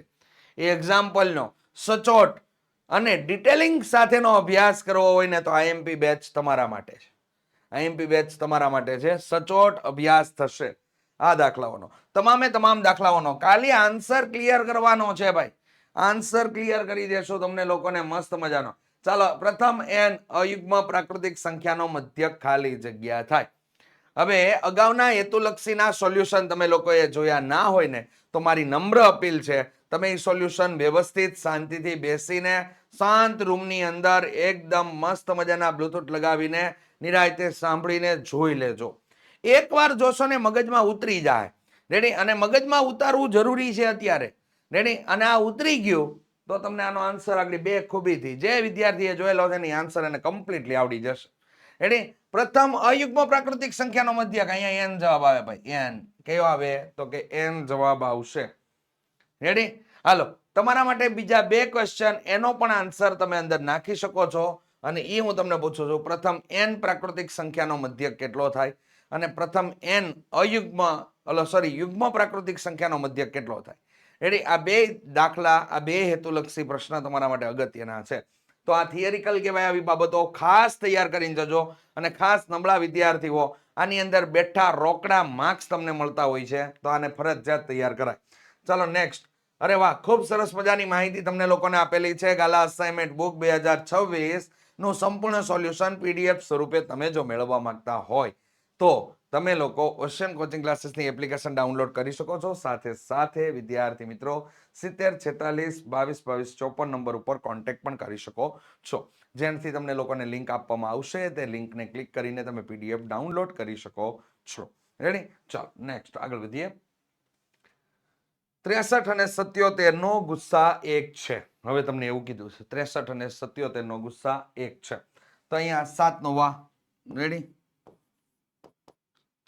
Speaker 1: એ એક્ઝામ્પલનો સચોટ અને ડિટેલિંગ સાથેનો અભ્યાસ કરવો હોય ને તો આઈએમપી બેચ તમારા માટે છે. આઈએમપી બેચ તમારા માટે છે. સચોટ અભ્યાસ થશે આ દાખલાઓનો, તમામે તમામ દાખલાઓનો. ખાલી આન્સર ક્લિયર કરવાનો છે ભાઈ. આન્સર ક્લિયર કરી દેશો તમને લોકોને મસ્ત મજાનો. ચાલો, પ્રથમ n અયુગ્મ પ્રાકૃતિક સંખ્યાનો મધ્યક ખાલી જગ્યા થાય. હવે અગાઉના હેતુલક્ષીના સોલ્યુશન તમે લોકોએ જોયા ના હોય ને તો મારી નમ્ર અપીલ છે, તમે એ સોલ્યુશન વ્યવસ્થિત શાંતિથી બેસીને શાંત રૂમની અંદર એકદમ મસ્ત મજાના બ્લુટૂથ લગાવીને નિરાયતે સાંભળીને જોઈ લેજો. એકવાર જોશો ને મગજમાં ઉતરી જાય. રેડી? અને મગજમાં ઉતારવું જરૂરી છે અત્યારે. રેડી? અને આ ઉતરી ગયું તો તમને આનો આન્સર આગળ બે ખૂબીથી જે વિદ્યાર્થીએ જોયેલો છે એની આન્સર એને કમ્પ્લીટલી આવડી જશે. રેડી? પ્રથમ અયુગ્મ પ્રાકૃતિક સંખ્યાનો મધ્યક, અહીંયા n જવાબ આવે ભાઈ. n કયો આવે? તો કે n જવાબ આવશે. રેડી? હાલો, તમારા માટે બીજા બે ક્વેશ્ચન, એનો પણ આન્સર તમે અંદર નાખી શકો છો. અને એ હું તમને પૂછું છું, પ્રથમ n પ્રાકૃતિક સંખ્યાનો મધ્યક કેટલો થાય અને પ્રથમ n યુગ્મ પ્રાકૃતિક સંખ્યાનો મધ્યક કેટલો થાય. રેડી? આ બે દાખલા, આ બે હેતુલક્ષી પ્રશ્ન તમારા માટે અગત્યના છે. તો આ થિયરિકલ કહેવાય. આવી બાબતો ખાસ તૈયાર કરીને જજો. અને ખાસ નબળા વિદ્યાર્થીઓ, આની અંદર બેઠા રોકડા માર્ક્સ તમને મળતા હોય છે, તો આને ફરજિયાત તૈયાર કરાય. ચાલો નેક્સ્ટ. અરે વાહ, ખૂબ સરસ મજાની માહિતી તમને લોકોને આપેલી છે. ગાલા અસાઇનમેન્ટ બુક 2026 નું સંપૂર્ણ સોલ્યુશન પીડીએફ સ્વરૂપે તમે જો મેળવવા માંગતા હોય તો તમે લોકો ઓશિયન કોચિંગ ક્લાસીસની એપ્લિકેશન ડાઉનલોડ કરી શકો છો. સાથે સાથે વિદ્યાર્થી મિત્રો 70 46 22 22 54 નંબર ઉપર કોન્ટેક્ટ પણ કરી શકો છો. જેનાથી તમને લોકોને લિંક આપવામાં આવશે. તે લિંકને ક્લિક કરીને તમે પીડીએફ ડાઉનલોડ કરી શકો છો. રેડી? ચાલો નેક્સ્ટ આગળ વધીએ. 63 અને 77 નો ગુસ્સા 1 છે. હવે તમને એવું કીધું છે 63 અને 77 નો ગુસ્સા 1 છે. તો અહીંયા 7 નો વા. રેડી?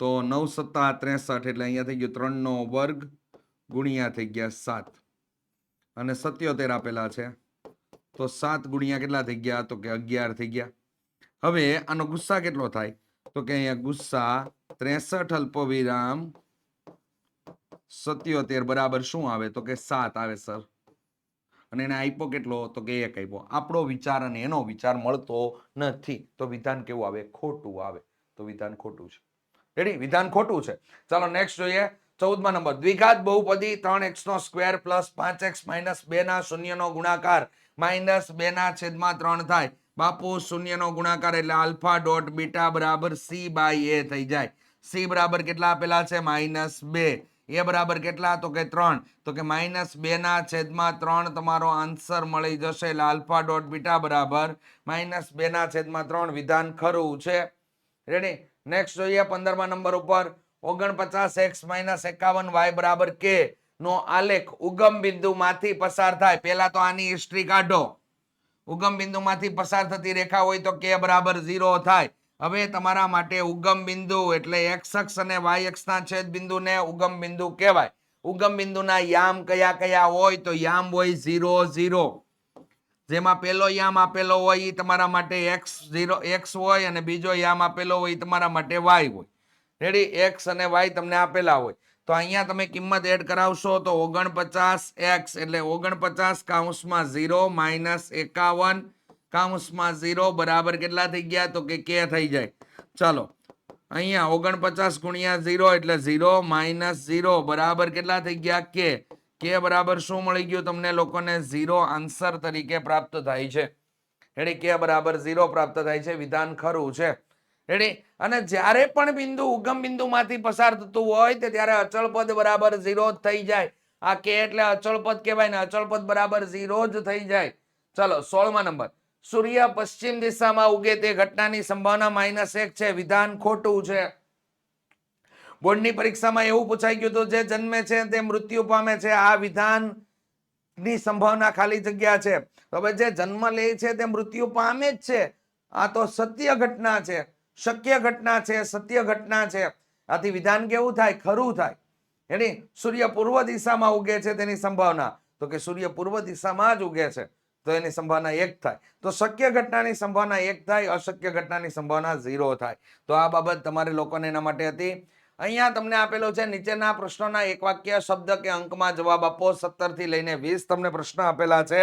Speaker 1: તો 9 સત્તા 63 એટલે અહીંયા થઈ ગયું 3 નો વર્ગ ગુણ્યા થઈ ગયા 7 અને 77 આપેલા છે. તો 7 ગુણ્યા કેટલા થઈ ગયા? તો કે 11 થઈ ગયા. હવે આનો ગુસ્સા કેટલો થાય? તો કે અહીંયા ગુસ્સા 63 અલ્પવિરામ 77 બરાબર શું આવે? તો કે 7 આવે સર. અને એને આપ્યો કેટલો? તો કે 1 આપ્યો. આપણો વિચાર અને એનો વિચાર મળતો નથી, તો વિધાન કેવું આવે? ખોટું આવે. તો વિધાન ખોટું છે. રેડી? વિધાન ખોટું છે. ચાલો નેક્સ્ટ જોઈએ. 14મા નંબર. દ્વિઘાત બહુપદી 3x નો સ્ક્વેર પ્લસ 5x માઇનસ 2 ના શૂન્યનો ગુણાકાર માઇનસ 2 ના છેદમાં 3 થાય. બાપુ, શૂન્યનો ગુણાકાર એટલે આલ્ફા ડોટ બીટા બરાબર c બાય a થઈ જાય. c બરાબર કેટલા આપેલા છે? -2. એ બરાબર કેટલા? તો કે 3. તો કે -2 ના છેદમાં 3 તમારો આન્સર મળી જશે. એટલે આલ્ફા ડોટ બીટા બરાબર -2 ના છેદમાં 3. વિધાન ખરું છે. રેડી? નેક્સ્ટ જોઈએ 15મા નંબર ઉપર. 49x માઇનસ 51y બરાબર k નો આલેખ ઉગમ બિંદુ માંથી પસાર થાય. પહેલા તો આની હિસ્ટ્રી કાઢો. ઉગમ બિંદુ માંથી પસાર થતી રેખા હોય તો k બરાબર 0 થાય. હવે તમારા માટે ઉગમ બિંદુ એટલે x અક્ષ અને y અક્ષના છેદ બિંદુને ઉગમ બિંદુ કહેવાય. ઉગમ બિંદુના યામ કયા કયા હોય? તો યામ હોય 0 0. જેમાં પહેલો યામ આપેલો હોય એ તમારા માટે x હોય અને બીજો યામ આપેલો હોય તમારા માટે y હોય. રેડી? x અને y તમને આપેલા હોય. તો અહીંયા તમે કિંમત એડ કરાવશો તો 49x એટલે 49 કૌંસમાં 0 માઇનસ 51 કૌંસમાં 0 બરાબર કેટલા થઈ ગયા? તો કે k થઈ જાય. ચાલો, અહીંયા 49 ગુણ્યા 0 એટલે 0 માઇનસ 0 બરાબર કેટલા થઈ ગયા? k. k બરાબર શું મળી ગયું તમને લોકોને? 0 આન્સર તરીકે પ્રાપ્ત થાય છે. રેડી? k બરાબર 0 પ્રાપ્ત થાય છે. વિધાન ખરું છે. રેડી? અને જ્યારે પણ બિંદુ ઉગમ બિંદુમાંથી પસાર થતું હોય ત્યારે અચળ પદ બરાબર 0 જ થઈ જાય. આ કે એટલે અચળ પદ કહેવાય ને અચળ પદ બરાબર 0 જ થઈ જાય. ચલો 16મા નંબર, સૂર્ય પશ્ચિમ દિશામાં ઉગે તે ઘટનાની સંભાવના -1 છે. વિધાન ખોટું છે. બોર્ડની પરીક્ષામાં એવું પૂછાઈ ગયું હતું, જે જન્મે છે તે મૃત્યુ પામે છે. આ વિધાન ની સંભાવના ખાલી જગ્યા છે. હવે જે જન્મ લે છે તે મૃત્યુ પામે જ છે. આ તો સત્ય ઘટના છે, શક્ય ઘટના છે, સત્ય ઘટના છે. આથી વિધાન કેવું થાય? ખરું થાય. એની સૂર્ય પૂર્વ દિશામાં ઉગે છે તેની સંભાવના, તો કે સૂર્ય પૂર્વ દિશામાં જ ઉગે છે તો એની સંભાવના 1 થાય. તો શક્ય ઘટનાની સંભાવના 1 થાય, અશક્ય ઘટનાની સંભાવના 0 થાય. તો આ બાબત તમારે લોકોને એના માટે હતી. અહીંયા તમને આપેલો છે નીચેના પ્રશ્નોના એક વાક્ય શબ્દ કે અંકમાં જવાબ આપો. 17 થી લઈને 20 તમને પ્રશ્ન આપેલા છે,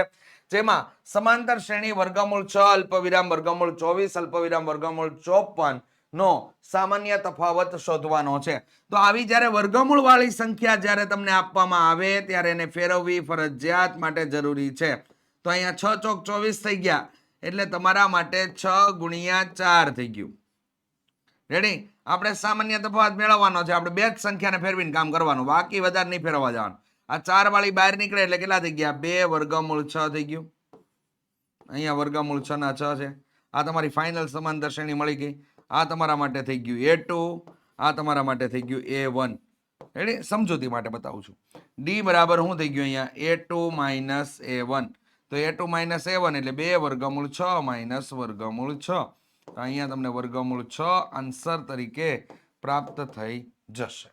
Speaker 1: જેમાં સમાંતર શ્રેણી વર્ગમૂળ 6 અલ્પવિરામ વર્ગમૂળ 24 અલ્પવિરામ વર્ગમૂળ 54 નો સામાન્ય તફાવત શોધવાનો છે. તો આવી જ્યારે વર્ગમૂળ વાળી સંખ્યા જ્યારે તમને આપવામાં આવે ત્યારે એને ફેરવવી ફરજિયાત માટે જરૂરી છે. તો અહીંયા 6 ચોક 24 થઈ ગયા, એટલે તમારા માટે 6 ગુણ્યા 4 થઈ ગયું. રેડી? આપણે સામાન્ય તફાવત મેળવવાનો છે. આપણે બે જ સંખ્યાને ફેરવીને કામ કરવાનું, બાકી વધારે નહીં ફેરવવા જવાનું. આ 4 વાળી બહાર નીકળે એટલે કેટલા થઈ ગયા? 2 વર્ગમૂળ 6 થઈ ગયું. અહીંયા વર્ગમૂળ 6 ના 6 છે. આ તમારી ફાઇનલ સમાંતર શ્રેણી મળી ગઈ. આ તમારા માટે થઈ ગયું A2, આ તમારા માટે થઈ ગયું A1. રેડી? સમજૂતી માટે બતાવું છું. D બરાબર શું થઈ ગયું? અહીંયા A2 - A1. તો A2 - A1 એટલે 2 વર્ગમૂળ 6 માઇનસ વર્ગમૂળ 6. અહીંયા તમને વર્ગમૂળ 6 આન્સર તરીકે પ્રાપ્ત થઈ જશે.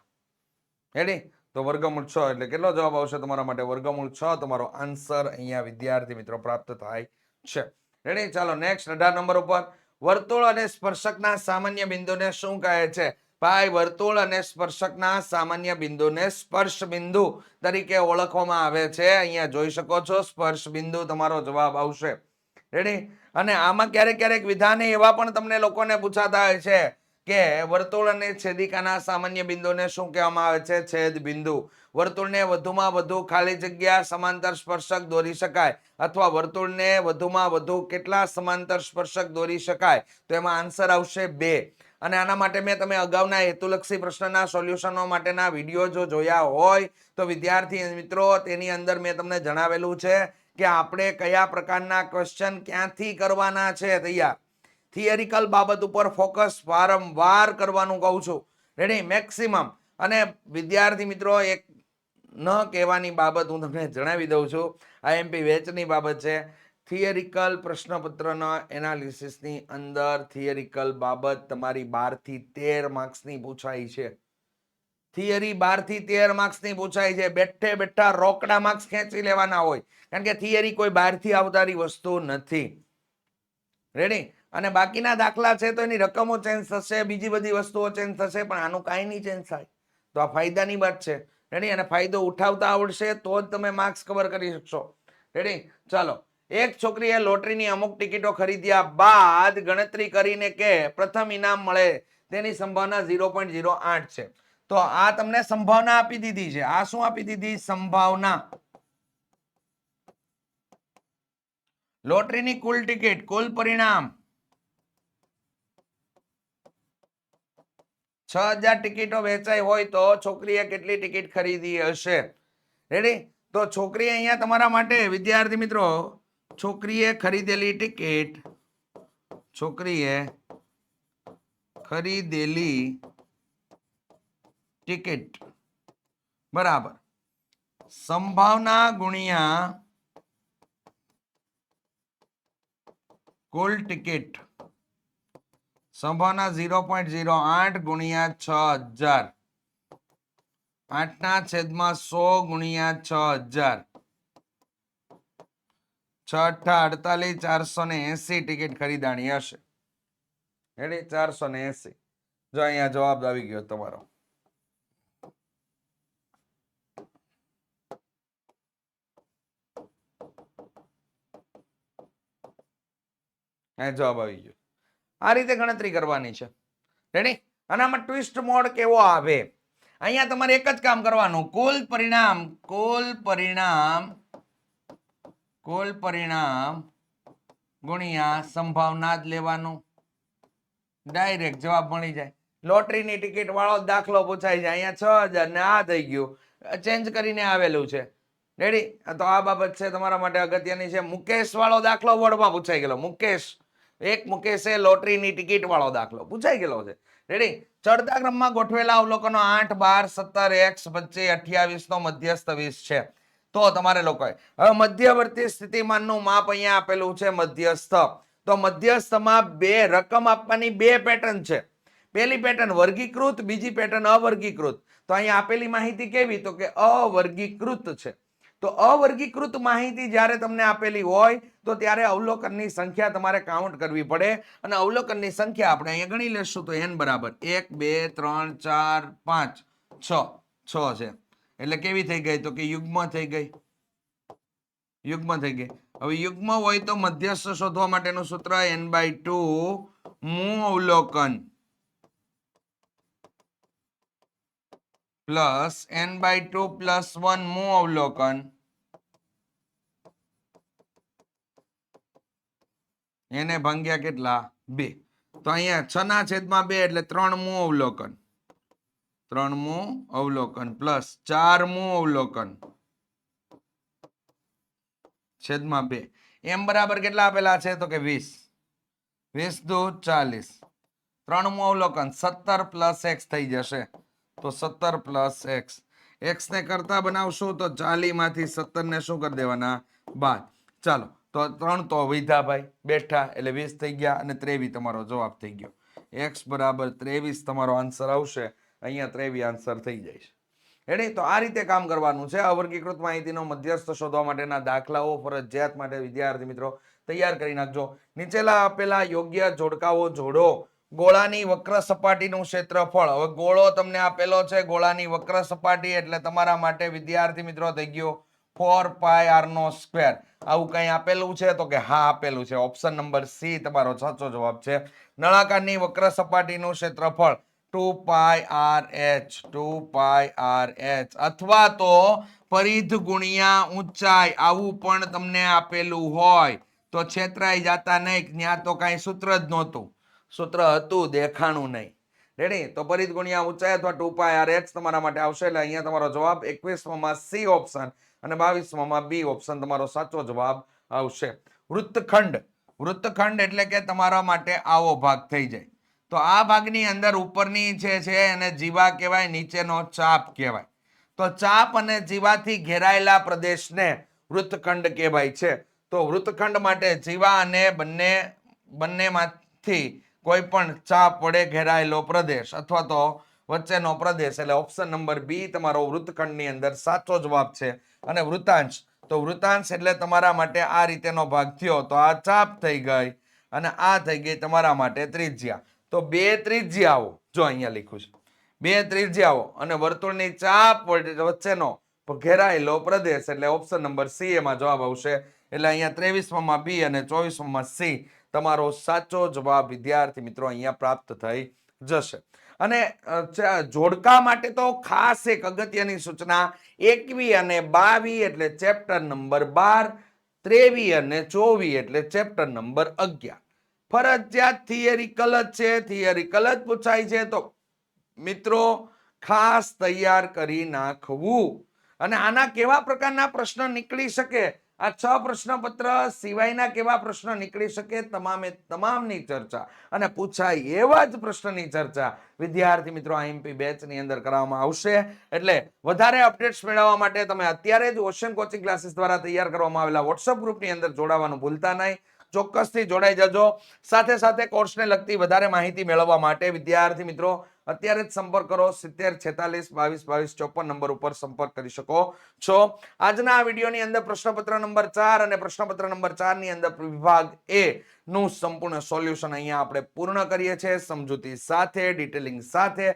Speaker 1: રેડી? તો વર્ગમૂળ 6 એટલે કેટલો જવાબ આવશે તમારા માટે? વર્ગમૂળ 6 તમારો આન્સર અહીંયા વિદ્યાર્થી મિત્રો પ્રાપ્ત થાય છે. રેડી? ચાલો નેક્સ્ટ 18 નંબર ઉપર, વર્તુળ અને સ્પર્શકના સામાન્ય બિંદુને શું કહે છે? ભાઈ, વર્તુળ અને સ્પર્શકના સામાન્ય બિંદુને સ્પર્શ બિંદુ તરીકે ઓળખવામાં આવે છે. અહીંયા જોઈ શકો છો, સ્પર્શ બિંદુ તમારો જવાબ આવશે. રેડી? અને આમાં ક્યારેક ક્યારેક વિધાન એવા પણ તમને લોકોને પૂછાતા હોય છે કે વર્તુળ અને છેદિકાના સામાન્ય બિંદુને શું કહેવામાં આવે છે? છેદ બિંદુ. વર્તુળને વધુમાં વધુ ખાલી જગ્યા સમાંતર સ્પર્શક દોરી શકાય, અથવા વર્તુળને વધુમાં વધુ કેટલા સમાંતર સ્પર્શક દોરી શકાય? તો એમાં આન્સર આવશે 2. અને આના માટે મેં તમે અગાઉના હેતુલક્ષી પ્રશ્નના સોલ્યુશનો માટેના વિડીયો જો જોયા હોય તો વિદ્યાર્થી મિત્રો, તેની અંદર મેં તમને જણાવેલું છે કે આપણે કયા પ્રકારના ક્વેશ્ચન ક્યાંથી કરવાના છે. તૈયાર? થિયરિકલ બાબત ઉપર ફોકસ વારંવાર કરવાનું કહું છું. રેડી? મેક્સિમમ. અને વિદ્યાર્થી મિત્રો, એક ન કહેવાની બાબત હું તમને જણાવી દઉં છું. IMP વેચની બાબત છે. થિયરિકલ પ્રશ્નપત્રના એનાલિસિસની અંદર થિયરિકલ બાબત તમારી 12 થી 13 માર્ક્સની પૂછાય છે. થિયરી 12 થી 13 માર્ક્સની પૂછાય છે. બેઠે બેઠા રોકડા માર્ક્સ ખેંચી લેવાના હોય, કારણ કે થિયરી કોઈ બહારથી આવનારી વસ્તુ નથી. રેડી? અને બાકીના દાખલા છે તો એની રકમો ચેન્જ થશે, બીજી બધી વસ્તુઓ ચેન્જ થશે, પણ આનું કાંઈ નહીં ચેન્જ થાય. તો આ ફાયદાની વાત છે. રેડી? અને ફાયદો ઉઠાવતા આવડશે તો જ તમે માર્ક્સ કવર કરી શકશો. રેડી? ચાલો. એક છોકરીએ લોટરીની અમુક ટિકિટો ખરીદ્યા બાદ ગણતરી કરીને કે પ્રથમ ઇનામ મળે તેની સંભાવના 0.08 છે. તો આ તમને સંભાવના આપી દીધી છે. આ શું આપી દીધી? સંભાવના. લોટરીની કુલ ટિકિટ, કુલ પરિણામ 6000 ટિકિટો વેચાઈ હોય તો છોકરીએ કેટલી ટિકિટ ખરીદી હશે? રેડી? તો છોકરી અહીંયા તમારા માટે વિદ્યાર્થી મિત્રો, છોકરીએ ખરીદેલી ટિકિટ બરાબર સંભાવના ગુણ્યા કુલ ટિકિટ. સંભાવના 0.08 ગુણ્યા 6000, 8/100 ગુણ્યા 6000, 6 × 8 = 480 ટિકિટ ખરીદાણી હશે. રેડી? 480. જો અહીંયા જવાબ આવી ગયો તમારો. જવાબ આવી ગયો. આ રીતે ગણતરી કરવાની છે. રેડી? અને આમાં ટ્વિસ્ટ મોડ કેવો આવે? અહીંયા તમારે એક જ કામ કરવાનું, કુલ પરિણામ ગુણ્યા સંભાવના જ લેવાનું. ડાયરેક્ટ જવાબ મળી જાય. લોટરીની ટિકિટ વાળો દાખલો પૂછાય છે, અહીંયા 6000 ને આ થઈ ગયું, ચેન્જ કરીને આવેલું છે. રેડી? તો આ બાબત છે તમારા માટે અગત્યની છે. મુકેશ વાળો દાખલો બોર્ડમાં પૂછાઈ ગયેલો. મુકેશે લોટરીની ટિકિટ વાળો દાખલો પૂછાઈ ગયેલો છે. રેડી? ચડતા ક્રમમાં ગોઠવેલા અવલોકનો 8, 12, 17, x વચ્ચે 28 નો મધ્યસ્થ 20 છે. તો તમારે લોકોએ હવે મધ્યવર્તી સ્થિતિમાનનું માપ અહીંયા આપેલું છે મધ્યસ્થ. તો મધ્યસ્થમાં બે રકમ આપવાની બે પેટર્ન છે. પહેલી પેટર્ન વર્ગીકૃત, બીજી પેટર્ન અવર્ગીકૃત. તો અહીંયા આપેલી માહિતી કેવી? તો કે અવર્ગીકૃત છે. તો અવર્ગીકૃત માહિતી જ્યારે તમને આપેલી હોય તો ત્યારે અવલોકનની સંખ્યા તમારે કાઉન્ટ કરવી પડે, અને અવલોકનની સંખ્યા આપણે અહીંયા ગણી લેશું. તો n બરાબર 1, 2, 3, 4, 5, 6 છે. એટલે કેવી થઈ ગઈ? તો કે યુગ્મ થઈ ગઈ. હવે યુગ્મ હોય તો મધ્યસ્થ શોધવા માટેનું સૂત્ર n/2 મૂ અવલોકન પ્લસ n/2 પ્લસ 1 મૂ અવલોકન એને ભાગ્યા કેટલા? 2. તો અહીંયા 6/2 એટલે 3 મૂ અવલોકન, 3 મૂ અવલોકન પ્લસ 4 મૂ અવલોકન છેદમાં 2. એમ બરાબર કેટલા આપેલા છે? તો કે 20. 20 દુ 40. 3 મૂ અવલોકન 17 પ્લસ x થઈ જશે. તો 17 પ્લસ x. x ને કરતા બનાવશું તો 40 માંથી 17 ને શું કરી દેવાના? બાદ. ચાલો, તો 3 તો વિધા ભાઈ બેઠા એટલે 20 થઈ ગયા, અને 23 તમારો જવાબ થઈ ગયો. x બરાબર 23 તમારો આન્સર આવશે. અહીંયા 23 આન્સર થઈ જાય છે. રેડી? તો આ રીતે કામ કરવાનું છે. અવર્ગીકૃત માહિતીનો મધ્યસ્થ શોધવા માટેના દાખલાઓ ફરજિયાત માટે વિદ્યાર્થી મિત્રો તૈયાર કરી નાખજો. નીચેલા આપેલા યોગ્ય જોડકાઓ જોડો. ગોળાની વક્ર સપાટીનું ક્ષેત્રફળ. હવે ગોળો તમને આપેલો છે, ગોળાની વક્ર સપાટી એટલે તમારા માટે વિદ્યાર્થી મિત્રો થઈ ગયો 4πr². આવું કઈ આપેલું છે? તો કે હા આપેલું છે. ઓપ્શન નંબર સી તમારો સાચો જવાબ છે. નળાકારની વક્ર સપાટીનું ક્ષેત્રફળ 2πrh, 2πrh અથવા તો પરિધ ગુણ્યા ઊંચાઈ, આવું પણ તમને આપેલું હોય તો છેતરાઈ જાતા નહીં. ત્યાં તો કઈ સૂત્ર જ નહોતું, સૂત્ર હતું દેખાણું નહીં. રેડી? તો પરિધ ગુણ્યા ઊંચાઈ અથવા 2πrh તમારા માટે આવશે. એટલે અહીંયા તમારો જવાબ 21માં સી ઓપ્શન અને 22માં બી ઓપ્શન તમારો સાચો જવાબ આવશે. વૃત્તખંડ એટલે કે તમારા માટે આવો ભાગ થઈ જાય. તો આ ભાગની અંદર ઉપરની છે એને જીવા કહેવાય, નીચેનો ચાપ કહેવાય. તો ચાપ અને જીવાથી ઘેરાયેલા પ્રદેશને વૃત્તખંડ કહેવાય છે. તો વૃત્તખંડ માટે જીવા અને બંનેમાંથી કોઈ પણ ચાપ વડે ઘેરાયેલો પ્રદેશ અથવા તો વચ્ચેનો પ્રદેશ એટલે ઓપ્શન નંબર બી તમારો વૃત્તખંડની અંદર સાચો જવાબ છે. અને વૃત્તાંશ, તો વૃત્તાંશ એટલે તમારા માટે આ રીતેનો ભાગ થયો. તો આ ચાપ થઈ ગઈ અને આ થઈ ગઈ તમારા માટે ત્રિજ્યા. તો 2 ત્રિજ્યાઓ, જો અહીંયા લખ્યું છે 2 ત્રિજ્યાઓ અને વર્તુળની ચાપ વચ્ચેનો ઘેરાયેલો પ્રદેશ એટલે ઓપ્શન નંબર સી એમાં જવાબ આવશે. એટલે અહીંયા 23માં બી અને 24માં સી તમારો સાચો જવાબ વિદ્યાર્થી મિત્રો અહીંયા પ્રાપ્ત થઈ જશે. અને જોડકા માટે તો ખાસ એક અગત્યની સૂચના, 21 અને 22 એટલે ચેપ્ટર નંબર 12, 23 અને 24 એટલે ચેપ્ટર નંબર 11. ફરજિયાત થિયરિકલ જ છે, થિયરિકલ જ પૂછાય છે. તો મિત્રો ખાસ તૈયાર કરી નાખવું. અને આના કેવા પ્રકારના પ્રશ્ન નીકળી શકે, આ 6 પ્રશ્નપત્ર સિવાયના કેવા પ્રશ્ન નીકળી શકે, તમામની ચર્ચા અને પૂછાય એવા જ પ્રશ્નની ચર્ચા વિદ્યાર્થી મિત્રો આઈએમપી બેચની અંદર કરવામાં આવશે. એટલે વધારે અપડેટ્સ મેળવવા માટે તમે અત્યારે જ ઓશન કોચિંગ ક્લાસીસ દ્વારા તૈયાર કરવામાં આવેલા વોટ્સઅપ ગ્રુપની અંદર જોડાવાનું ભૂલતા નહીં. ચોક્કસથી જોડાઈ જજો. સાથે સાથે કોર્સને લગતી વધારે માહિતી મેળવવા માટે વિદ્યાર્થી મિત્રો અત્યારે જ સંપર્ક કરો. 70 46 22 22 54 નંબર ઉપર સંપર્ક કરી શકો છો. આજના આ વિડીયોની અંદર પ્રશ્નપત્ર નંબર 4 અને પ્રશ્નપત્ર નંબર 4 ની અંદર વિભાગ એ નું સંપૂર્ણ સોલ્યુશન અહીંયા આપણે પૂર્ણ કરીએ છીએ, સમજૂતી સાથે, ડિટેલિંગ સાથે.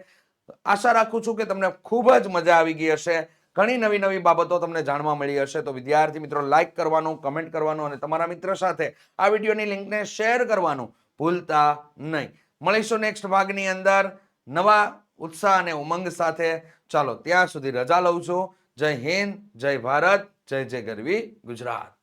Speaker 1: આશા રાખું છું કે તમને ખૂબ જ મજા આવી ગઈ હશે. ઘણી નવી બાબતો તમને જાણવા મળી હશે. તો વિદ્યાર્થી મિત્રો લાઈક કરવાનું, કમેન્ટ કરવાનું અને તમારા મિત્ર સાથે આ વિડીયોની લિંકને શેર કરવાનું ભૂલતા નહીં. મળીશું નેક્સ્ટ ભાગની અંદર નવા ઉત્સાહ અને ઉમંગ સાથે. ચાલો ત્યાં સુધી રજા લઉં છું. જય હિન્દ, જય ભારત, જય જય ગરવી ગુજરાત.